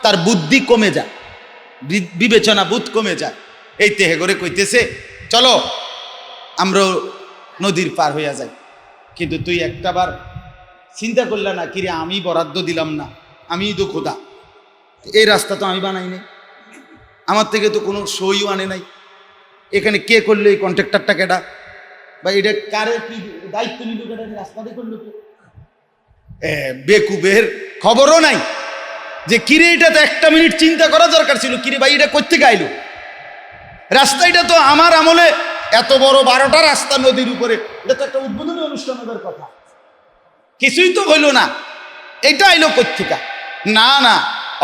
তার বুদ্ধি কমে যায়, বিবেচনা বুধ কমে যায়। এই তেহে করে কইতেছে, চলো আমরা নদীর পার হইয়া যাই। কিন্তু তুই একটাবার চিন্তা করলে না, কিরে আমি বরাদ্দ দিলাম না, আমি তো খোদা, এই রাস্তা তো আমি বানাই নাই, আমার থেকে তো কোনো সইও আনে নাই, এখানে কে করলো এই কন্ট্রাক্টরটা কেডা, বা এটা কারে কি দায়িত্ব নিল কেডা, রাস্তাতে করলো কে? বেকুবের খবরও নাই যে কিরে এটা তো 1 মিনিট চিন্তা করা দরকার ছিল, কিরে ভাই এটা করতে গাইলো রাস্তা, এটা তো আমার আমলে এত বড় 12টা রাস্তা নদীর উপরে, এটা তো একটা উদ্বোধনী অনুষ্ঠান হবার কথা, কিছুই তো হইল না, এটা আইলো কোত্থেকা? না না,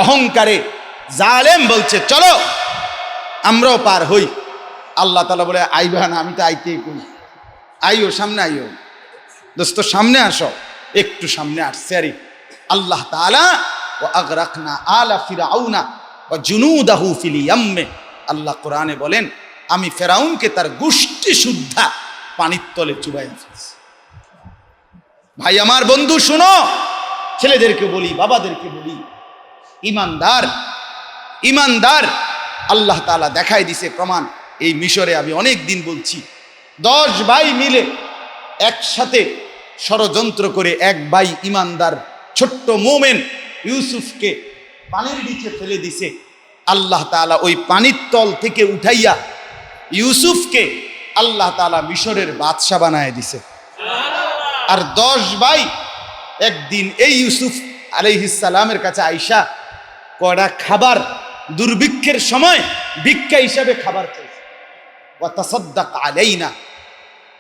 অহংকারে জালেম বলছে চলো আমরাও পার হই। আল্লাহ তাআলা বলে, আইবা না? আমি তো আইতেই কই, আইও, সামনে আইও দোস্ত, সামনে আসো। একটু সামনে আসছে আরে আল্লাহ তাআলা, ওয়া আগরাকনা আলা ফিরআউনা ওয়া জুনুদাহু ফিল ইয়াম্মে, আল্লাহ কোরআনে বলেন, আমি ফেরাউনকে তার গোষ্ঠী সুদ্ধা পানির তলে চুবাইয়া ফেলছি। ভাই আমার, বন্ধু শুনো, ছেলেদেরকে বলি, বাবাদেরকে বলি, ইমানদার ইমানদার আল্লাহ তাআলা দেখাই দিছে প্রমাণ। এই মিশরে আমি অনেক দিন বলছি, 10 ভাই মিলে একসাথে ষড়যন্ত্র করে এক ভাই ইমানদার ছোট্ট মোমেন ইউসুফকে পানির নিচে ফেলে দিছে। আল্লাহ তাআলা ওই পানির তল থেকে উঠাইয়া ইউসুফকে আল্লাহ তাআলা মিশরের বাদশা বানায় দিছে। আর 10 ভাই একদিন এই ইউসুফ আলাইহিস সালামের কাছে আইসা কড়া খাবার, দুর্ভিক্ষের সময় ভিক্ষা হিসাবে খাবার চাইছে। ওয়া তাসাদ্দাক আলাইনা,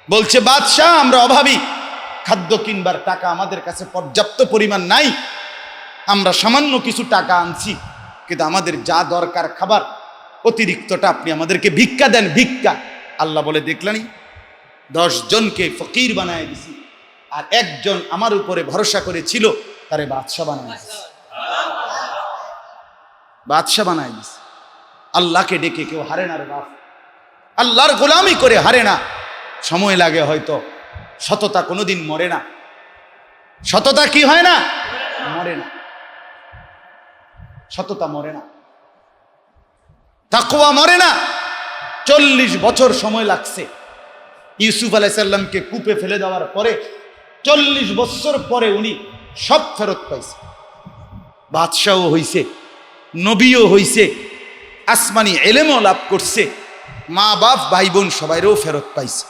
বলছে বাদশা আমরা অভাবী, খাদ্য কিনবার টাকা আমাদের কাছে পর্যাপ্ত পরিমাণ নাই, আমরা সামান্য কিছু টাকা আনছি, কিন্তু আমাদের যা দরকার খাবার, অতিরিক্তটা আপনি আমাদেরকে ভিক্ষা দেন, ভিক্ষা। আল্লাহ বলে, দেখলানি 10 জনকে ফকির বানায় দিছি, আর একজন আমার উপরে ভরসা করেছিল, তারে বাদশা বানায় দিছি, বাদশা বানায় দিছি। আল্লাহকে ডেকে কেউ হারে না রে বাপ, আল্লাহর গোলামি করে হারে না। সময় লাগে হয়তো, সততা কোনোদিন মরে না। সততা কি হয় না? মরে না, সততা মরে না। তাকওয়া মরে না। 40 বছর সময় লাগছে ইউসুফ আলাইহিস সালামকে কূপে ফেলে দেওয়ার পরে। 40 বছর পরে উনি সব ফেরত পাইছে। বাদশাও হইছে, নবীও হইছে, আসমানি এলেমও লাভ করছে, মা বাপ ভাই বোন সবাইরও ফেরত পাইছে।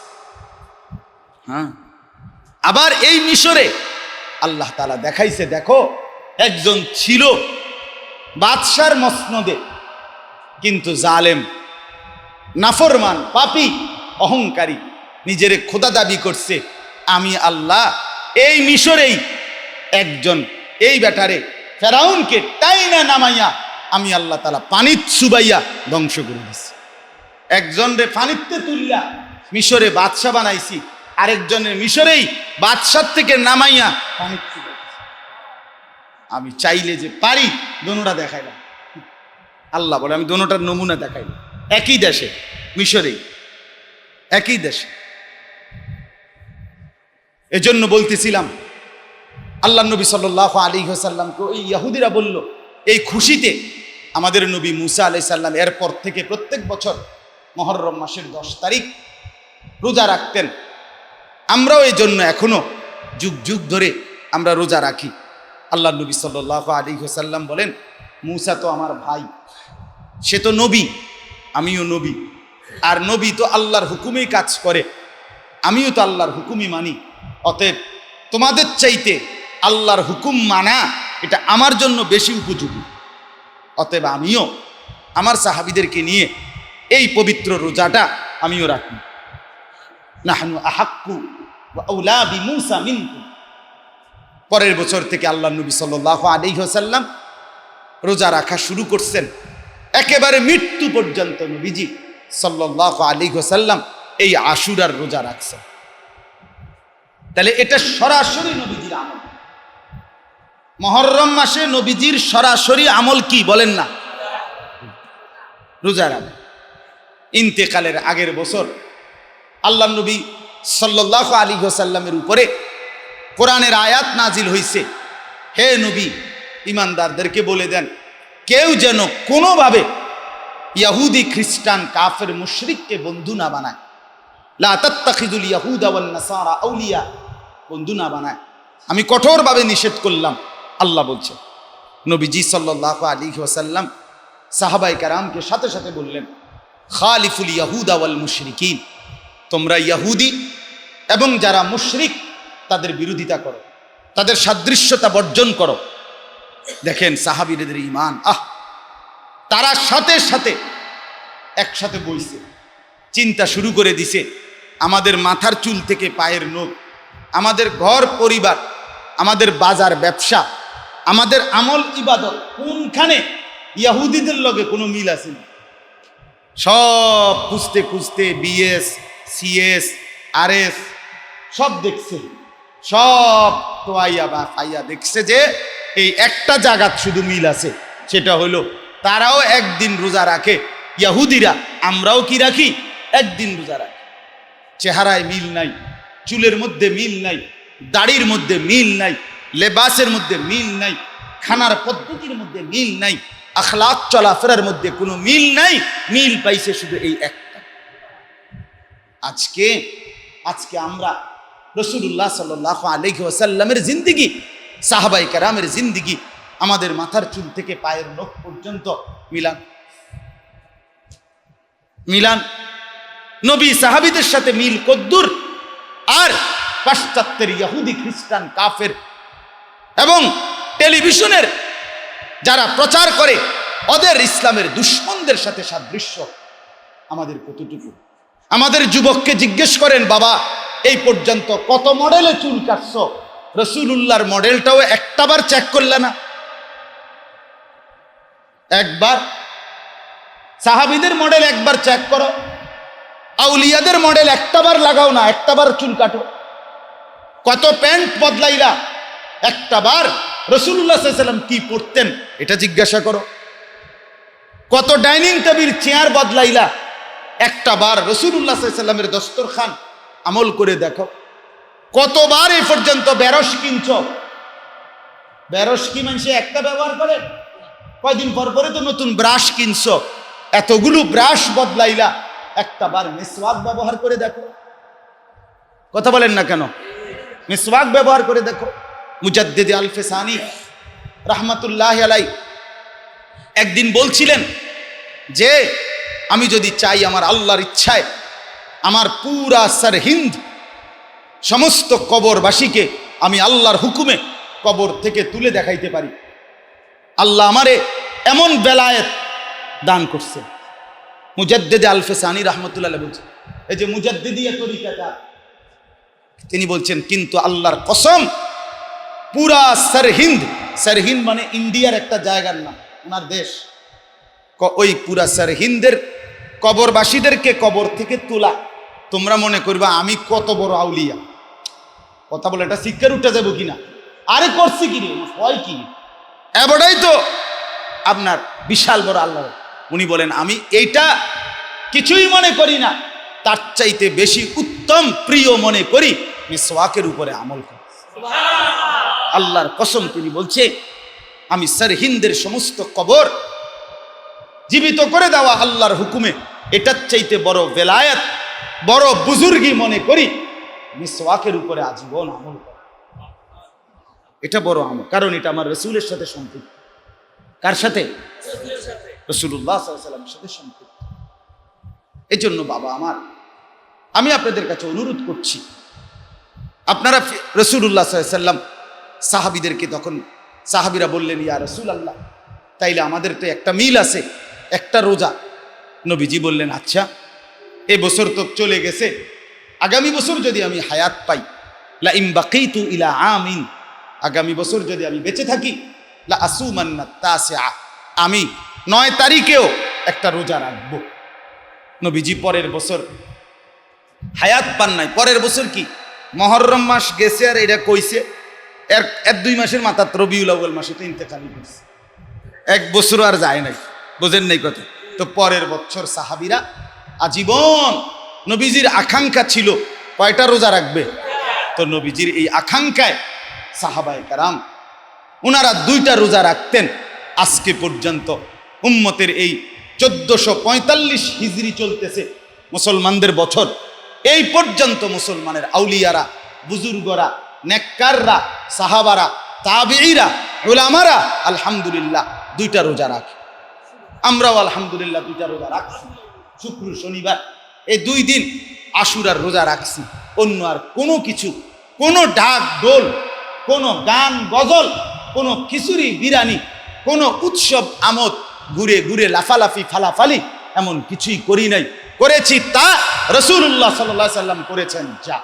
হ্যাঁ, আবার এই মিশরে আল্লাহ তাআলা দেখাইছে, দেখো একজন ছিল বাদশার মসনদে, কিন্তু জালেম, নাফরমান, পাপী, অহংকারী, নিজের খোদা দাবি করছে। আমি আল্লাহ এই মিশরেই একজন, এই বেটারে ফেরাউনকে টাইনা নামাইয়া আমি আল্লাহ তাআলা পানিত চুবাইয়া ধ্বংস করে দিছি। একজনরে পানিতে তুলিয়া মিশরে বাদশা বানাইছি, আরেকজনের মিশরেই বাদশার থেকে নামাইয়া পানিত চুবাইছি। আমি চাইলে যে পারি দোনোটা দেখাইলাম। আল্লাহ বলে আমি দোনোটার নমুনা দেখাইলাম। একই দেশে, মিশরেই, একই দেশে। এজন্য বলতেছিলাম আল্লাহ নবী সাল্লাল্লাহু আলাইহি ওয়াসাল্লামকে ওই ইহুদিরা বলল, এই খুশিতে আমাদের নবী মুসা আলাইহিস সালাম এরপর থেকে প্রত্যেক বছর মুহররম মাসের 10 তারিখ রোজা রাখতেন। আমরাও এই জন্য এখনো যুগ যুগ ধরে আমরা রোজা রাখি। আল্লাহ নবী সাল্লাল্লাহু আলাইহি ওয়াসাল্লাম বলেন, মুসা তো আমার ভাই, সে তো নবী, আমিও নবী, আর নবী তো আল্লাহর হুকুমেই কাজ করে, আমিও তো আল্লাহর হুকুমই মানি। অতএব তোমাদের চাইতে আল্লাহর হুকুম মানা এটা আমার জন্য বেশি উপযোগী। অতএব আমিও আমার সাহাবীদেরকে নিয়ে এই পবিত্র রোজাটা আমিও রাখি। নাহনু আহাক্কু ওয়া আউলা বিমূসা মিনকুম। পরের বছর থেকে আল্লাহ নবী সাল্লাল্লাহু আলাইহি ওয়াসাল্লাম রোজা রাখা শুরু করছেন। একেবারে মৃত্যু পর্যন্ত নবীজি সাল্লাল্লাহু আলাইহি ওয়াসাল্লাম এই আশুরার রোজা রাখছেন। তাহলে এটা সরাসরি নবীজির আমল। মুহররম মাসে নবীজির সরাসরি আমল কি বলেন না? রোজা রাখা। ইন্তেকালের আগের বছর আল্লাহ নবী সাল্লাল্লাহু আলাইহি ওয়াসাল্লামের উপরে কোরআনের আয়াত নাজিল হইছে, হে নবী ইমানদারদেরকে বলে দেন, কেউ যেন কোনোভাবে ইহুদি, খ্রিস্টান, কাফের, মুশরিককে বন্ধু না বানায়। লা তাত্তাখিযুল ইয়াহুদা ওয়ান নাসারা আউলিয়া, বন্ধু না বানায়। আমি কঠোরভাবে নিষেধ করলাম, আল্লাহ বলছে। নবীজি সাল্লাল্লাহু আলাইহি ওয়াসাল্লাম সাহাবায়ে কেরামকে সাথে সাথে বললেন, খালিফুল ইয়াহুদা ওয়াল মুশরিকিন, তোমরা ইহুদি এবং যারা মুশরিক তাদের বিরোধিতা করো, তাদের সাদৃশ্যতা বর্জন করো। দেখেন সাহাবীদের ঈমান, তারা সাথে সাথে একসাথে বইছে, চিন্তা শুরু করে দিছে, আমাদের মাথার চুল থেকে পায়ের নখ, আমাদের ঘর পরিবার, আমাদের বাজার ব্যবসা, আমাদের আমল ইবাদত কোনখানে ইহুদিদের লগে কোনো মিল আছে না। সব খুঁজতে খুঁজতে বিএস, সিএস, আরএস সব দেখছে, সব তোয়াইয়া বা ফাইয়া দেখছে যে এই একটা জায়গা শুধু মিল আছে, সেটা হলো তারাও একদিন রোজা রাখে। ইহুদিরা, আমরাও কি রাখি? একদিন রোজা রাখি। চেহারায় মিল নাই, চুলের মধ্যে মিল নাই, দাড়ির মধ্যে মিল নাই, লেবাসের মধ্যে মিল নাই, খানার পদ্ধতির মধ্যে মিল নাই, আখলাক চলাফেরার মধ্যে কোনো মিল নাই। মিল পাইছে শুধু এই একটা। আজকে আমরা রাসূলুল্লাহ সাল্লাল্লাহু আলাইহি ওয়াসাল্লামের জিন্দেগি, সাহাবায়ে কেরামের জিন্দেগি, আমাদের মাথার চুল থেকে পায়ের নখ পর্যন্ত মিলান। নবী সাহাবীদের সাথে মিল কদ্দুর, আর পাশ্চাত্যের ইহুদি, খ্রিস্টান, কাফের এবং টেলিভিশনের যারা প্রচার করে ওদের ইসলামের দুশমনদের সাথে সাদৃশ্য আমাদের কতটুকু? আমাদের যুবককে জিজ্ঞেস করেন, বাবা এই পর্যন্ত কত মডেলে চুল কাটছো? রাসূলুল্লাহর মডেলটাও একটাবার চেক করলে না? একবার সাহাবীদের মডেল একবার চেক করো, আউলিয়াদের মডেল একটাবার লাগাও না, একটাবার চুল কাটো। কত প্যান্ট বদলাইলা, একটাবার রাসূলুল্লাহ সাল্লাল্লাহু আলাইহি ওয়াসাল্লাম কি পরতেন এটা জিজ্ঞাসা করো। কত ডাইনিং টেবিল, চেয়ার বদলাইলা, একটাবার রাসূলুল্লাহ সাল্লাল্লাহু আলাইহি ওয়াসাল্লামের দস্তরখান আমল করে দেখো। কতবার এই পর্যন্ত বেরস কিনছ? বেরস কি মানুষে একটা ব্যবহার করে? কয়দিন পর পরে তো নতুন ব্রাশ কিনছো, এতগুলো ব্রাশ বদলাইলা, একটা বার মিসওয়াক ব্যবহার করে দেখো। কথা বলেন না কেন? মিসওয়াক ব্যবহার করে দেখো। মুজাদ্দিদ আল-ফিসানি রাহমাতুল্লাহি আলাইহি একদিন বলছিলেন যে আমি যদি চাই, আমার আল্লাহর ইচ্ছায় আমার পুরা সরহিন্দ সমস্ত কবরবাসীকে আমি আল্লাহর হুকুমে কবর থেকে তুলে দেখাইতে পারি। আল্লাহ আমারে এমন বেলায়েত দান করছে। মুজাদ্দিদ আল-ফিসানি রাহমাতুল্লাহ আলাইহি বলছেন, এই যে মুজাদ্দিদিয়া তরিকাটা, তিনি বলছেন কিন্তু আল্লাহর কসম, পুরা সরহিন্দ, সরহিন্দ মানে ইন্ডিয়ার একটা জায়গার নাম, ওনার দেশ, ওই পুরা সরহিন্দের কবরবাসীদেরকে কবর থেকে তোলা, তোমরা মনে করবা আমি কত বড় আউলিয়া। কথা বলে এটা শিক্ষার উঠে যাবো কিনা, আরে করছি কি রে, হয় কি, এবারটাই তো আপনার বিশাল বড় আল্লাহ। উনি বলেন আমি এইটা কিছুই মনে করি না, তার চাইতে বেশি উত্তম প্রিয় মনে করি মিসওয়াকের উপরে আমল করি। আল্লাহর কসম, তিনি বলছে আমি সরহিন্দের সমস্ত কবর জীবিত করে দেওয়া আল্লাহর হুকুমে এটার চাইতে বড় বেলায়েত, বড় বুজুর্গি মনে করি মিসওয়াকের উপরে আজীবন আমল করা। এটা বড় আমল, কারণ এটা আমার রাসূলের সাথে সম্পৃক্ত। কার সাথে? রাসূলুল্লাহ সাল্লাল্লাহু আলাইহি ওয়াসাল্লামের সাথে সম্পৃক্ত। এই জন্য বাবা আমার, আমি আপনাদের কাছে অনুরোধ করছি, আপনারা রাসূলুল্লাহ সাল্লাল্লাহু আলাইহি ওয়াসাল্লাম সাহাবীদেরকে, তখন সাহাবীরা বললেন ইয়া রাসূলুল্লাহ, তাইলে আমাদের তো একটা মিল আছে, একটা রোজা। নবীজি বললেন আচ্ছা, এই বছর তো চলে গেছে, আগামী বছর যদি আমি হায়াত পাই, লা ইম বাকিতু ইলা আমিন, আগামী বছর যদি আমি বেঁচে থাকি, লা আসুমান্না তাসিআ, আমি 9 তারিখেও একটা রোজা রাখবো। নবীজি পরের বছর হায়াত পান নাই, পরের বছর কি মুহররম মাস গেছে, আর এটা কইছে এর 2 মাসের মাথা রবিউল আউয়াল মাসে তো ইন্তেকালি করছে, 1 বছর আর যায় নাই, বুঝেন নাই কথা। তো পরের বছর সাহাবীরা আজীবন, নবীজির আকাঙ্ক্ষা ছিল কয়টা রোজা রাখবে, তো নবীজির এই আকাঙ্ক্ষায় সাহাবায়ে কেরাম ওনারা 2টা রোজা রাখতেন। আজকে পর্যন্ত উম্মতের এই 1445 হিজরি চলতেছে মুসলমানদের বছর, এই পর্যন্ত মুসলমানের আউলিয়ারা, বুজুর্গরা, নেককাররা, সাহাবারা, তাবিঈরা, উলামারা আলহামদুলিল্লাহ 2টা রোজা রাখে। আমরাও আলহামদুলিল্লাহ 2টা রোজা রাখছি, শুক্র শনিবার এই 2 দিন আশুরার রোজা রাখছি। অন্য আর কোনো কিছু, কোনো ঢাক ঢোল, কোনো গান গজল, কোনো খিচুড়ি বিরানি, কোনো উৎসব আমোদ, ঘুরে ঘুরে লাফালাফি ফালাফালি, এমন কিছুই করি নাই। করেছি তা রাসূলুল্লাহ সাল্লাল্লাহু আলাইহি সাল্লাম করেছেন যা।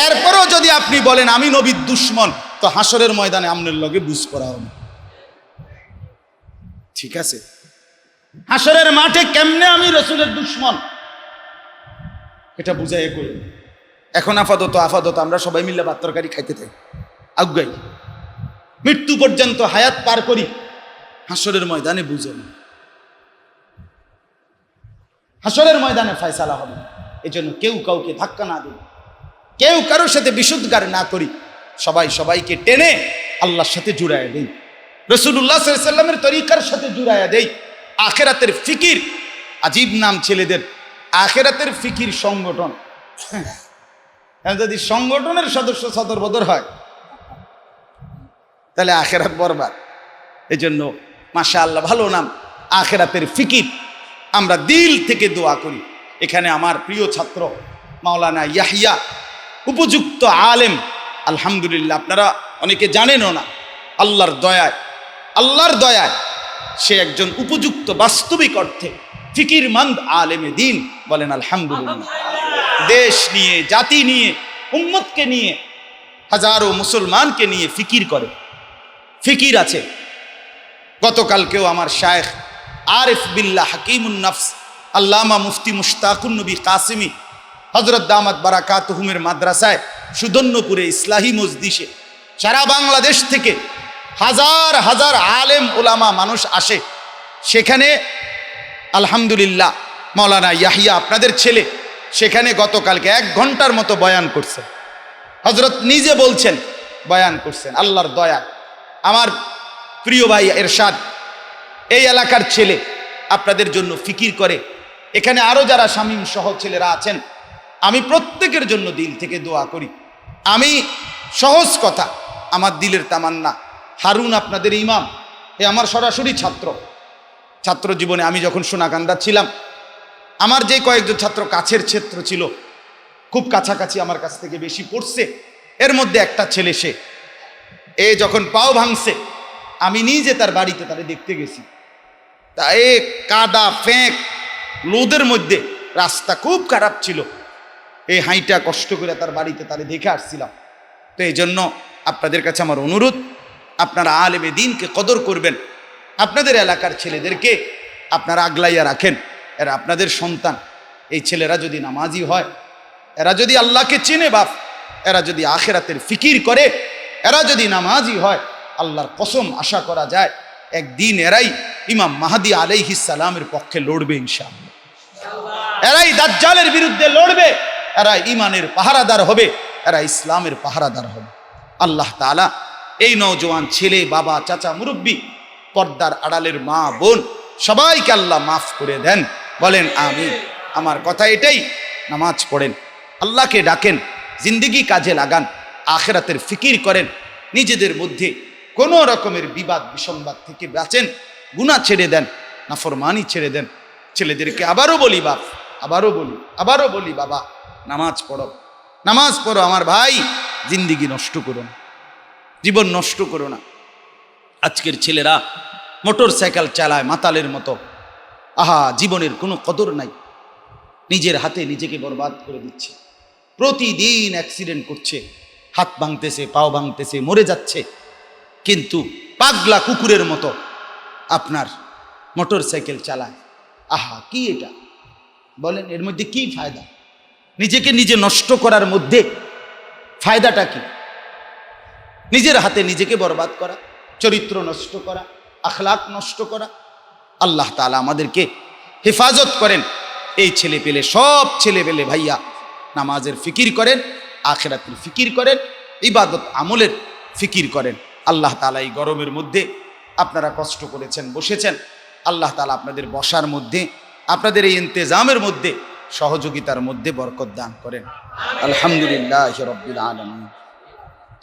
এরপরও যদি আপনি বলেন আমি নবীর দুশমন, তো হাসরের ময়দানে আমনের লগে বুঝ করা হবে, ঠিক আছে? হাসরের মাঠে কেমনে আমি রাসূলের দুশমন, এটা বুঝাই করি। এখন আপাতত আমরা সবাই মিলে ভাত তরকারি খাইতে থাকি, আজ্ঞাই মৃত্যু পর্যন্ত হায়াত পার করি, হাসরের ময়দানে বুঝেন, হাসরের ময়দানে ফয়সালা হবে। এই জন্য কেউ কাউকে ধাক্কা না দিই, কেউ কারোর সাথে বিশুদ্ধগার না করি, সবাই সবাইকে টেনে আল্লাহর সাথে জুড়াইয়া দেই, রাসূলুল্লাহ সাল্লাল্লাহু আলাইহি ওয়াসাল্লামের তরিকার সাথে জুড়াইয়া দেই। আখিরাতের ফিকির, আজীব নাম ছেলেদের, আখিরাতের ফিকির সংগঠন। যদি সংগঠনের সদস্য সদর বদর হয় তাহলে আখিরাত বরবাদ। এই জন্য মাশাআল্লাহ ভালো নাম, আখিরাতের ফিকির। আমরা দিল থেকে দোয়া করি। এখানে আমার প্রিয় ছাত্র মাওলানা ইয়াহিয়া, উপযুক্ত আলেম, আলহামদুলিল্লাহ। আপনারা অনেকে জানেনও না, আল্লাহর দয়ায় সে একজন উপযুক্ত বাস্তবিক অর্থে ফিকিরমন্দ আলেমে দিন, বলেন আলহামদুলিল্লাহ। দেশ নিয়ে, জাতি নিয়ে, উম্মতকে নিয়ে, হাজারো মুসলমানকে নিয়ে ফিকির করে, ফিকির আছে। গতকালকেও আমার শায়েখ আরিফ বিল্লাহ হাকিমুন নফস আল্লামা মুফতি মুশতাকুন নবী কাসিমি হযরত দামাত বারাকাতুহুমের মাদ্রাসায় সুদন্যপুরে ইসলাহি মজলিসে সারা বাংলাদেশ থেকে হাজার হাজার আলেম ওলামা মানুষ আসে। সেখানে আলহামদুলিল্লাহ মাওলানা ইয়াহিয়া আপনাদের ছেলে সেখানে গতকালকে 1 ঘন্টার মতো বয়ান করছেন। হযরত নিজে বলছেন বয়ান করছেন। আল্লাহর দয়া, আমার প্রিয় ভাই এরশাদ এই এলাকার ছেলে, আপনাদের জন্য ফিকির করে। এখানে আরো যারা শামীম সহ ছেলেরা আছেন, আমি প্রত্যেকের জন্য দিল থেকে দোয়া করি। আমি সহজ কথা, আমার দিলের তামান্না, হারুন আপনাদের ইমাম, এ আমার সরাসরি ছাত্র জীবনে আমি যখন সোনাকান্দা ছিলাম, আমার যে কয়েকজন ছাত্র কাছের ক্ষেত্র ছিল, খুব কাছাকাছি আমার কাছ থেকে বেশি পড়ছে, এর মধ্যে একটা ছেলে, সে যখন পাও ভাঙছে, আমি নিজে তার বাড়িতে তারে দেখতে গেছি। তা কাদা ফেঁক লোদের মধ্যে, রাস্তা খুব খারাপ ছিল, এই হাইটা কষ্ট করে তার বাড়িতে তারে দেখে আসছিলাম। তো এই জন্য আপনাদের কাছে আমার অনুরোধ, আপনারা আলেমে দ্বীনকে কদর করবেন। আপনাদের এলাকার ছেলেদেরকে আপনারা আগলাইয়া রাখেন, এরা আপনাদের সন্তান। এই ছেলেরা যদি নামাজি হয়, এরা যদি আল্লাহকে চেনে বাপ, এরা যদি আখেরাতের ফিকির করে, এরা যদি নামাজি হয়, আল্লাহর কসম আশা করা যায় একদিন এরাই ইমাম মাহদী আলাইহিস সালামের পক্ষে লড়বে ইনশাআল্লাহ। এরাই দাজ্জালের বিরুদ্ধে লড়বে, এরা ইমানের পাহারাদার হবে, এরা ইসলামের পাহারাদার হবে। আল্লাহ তাআলা এই নওজোয়ান ছেলে, বাবা, চাচা, মুরব্বী, পর্দার আড়ালের মা, বোন, সবাইকে আল্লাহ মাফ করে দেন, বলেন আমিন। আমার কথা এটাই, নামাজ পড়েন, আল্লাহকে ডাকেন, জিন্দেগি কাজে লাগান, আখেরাতের ফিকির করেন, নিজেদের মধ্যে কোনো রকমের বিবাদ বিসংবাদ থেকে বাঁচেন, গুনাহ ছেড়ে দেন, নাফরমানি ছেড়ে দেন। ছেলেদেরকে আবারও বলি বাপ, আবারও বলি বাবা, নামাজ পড়ো আমার ভাই, জিন্দেগি নষ্ট করো না, জীবন নষ্ট করো না। আজকের ছেলেরা মোটর সাইকেল চালায় মাতালের মতো, আহা, জীবনের কোনো কদর নাই, নিজের হাতে নিজেকে বরবাদ করে দিচ্ছে। প্রতিদিন অ্যাক্সিডেন্ট করছে, হাত ভাঙতেছে, পাও ভাঙতেছে, মরে যাচ্ছে। কিন্তু পাগলা কুকুরের মতো আপনার মোটর সাইকেল চালায়। আহা, কি এটা বলেন, এর মধ্যে কি ফায়দা? নিজেকে নিজে নষ্ট করার মধ্যে ফায়দাটা কি? নিজের হাতে নিজেকে বরবাদ করা, চরিত্র নষ্ট করা, আখলাক নষ্ট করা। আল্লাহ তাআলা আমাদেরকে হেফাজত করেন। এই ছেলে পেলে, সব ছেলে পেলে ভাইয়া নামাজের ফিকির করেন, আখিরাতের ফিকির করেন, ইবাদত আমলের ফিকির করেন। আল্লাহ তাআলা এই গরমের মধ্যে আপনারা কষ্ট করেছেন, বসেছেন, আল্লাহ তাআলা আপনাদের বসার মধ্যে, আপনাদের এই ইন্তেজামের মধ্যে, সহযোগিতার মধ্যে বরকত দান করেন। আলহামদুলিল্লাহি রাব্বিল আলামিন।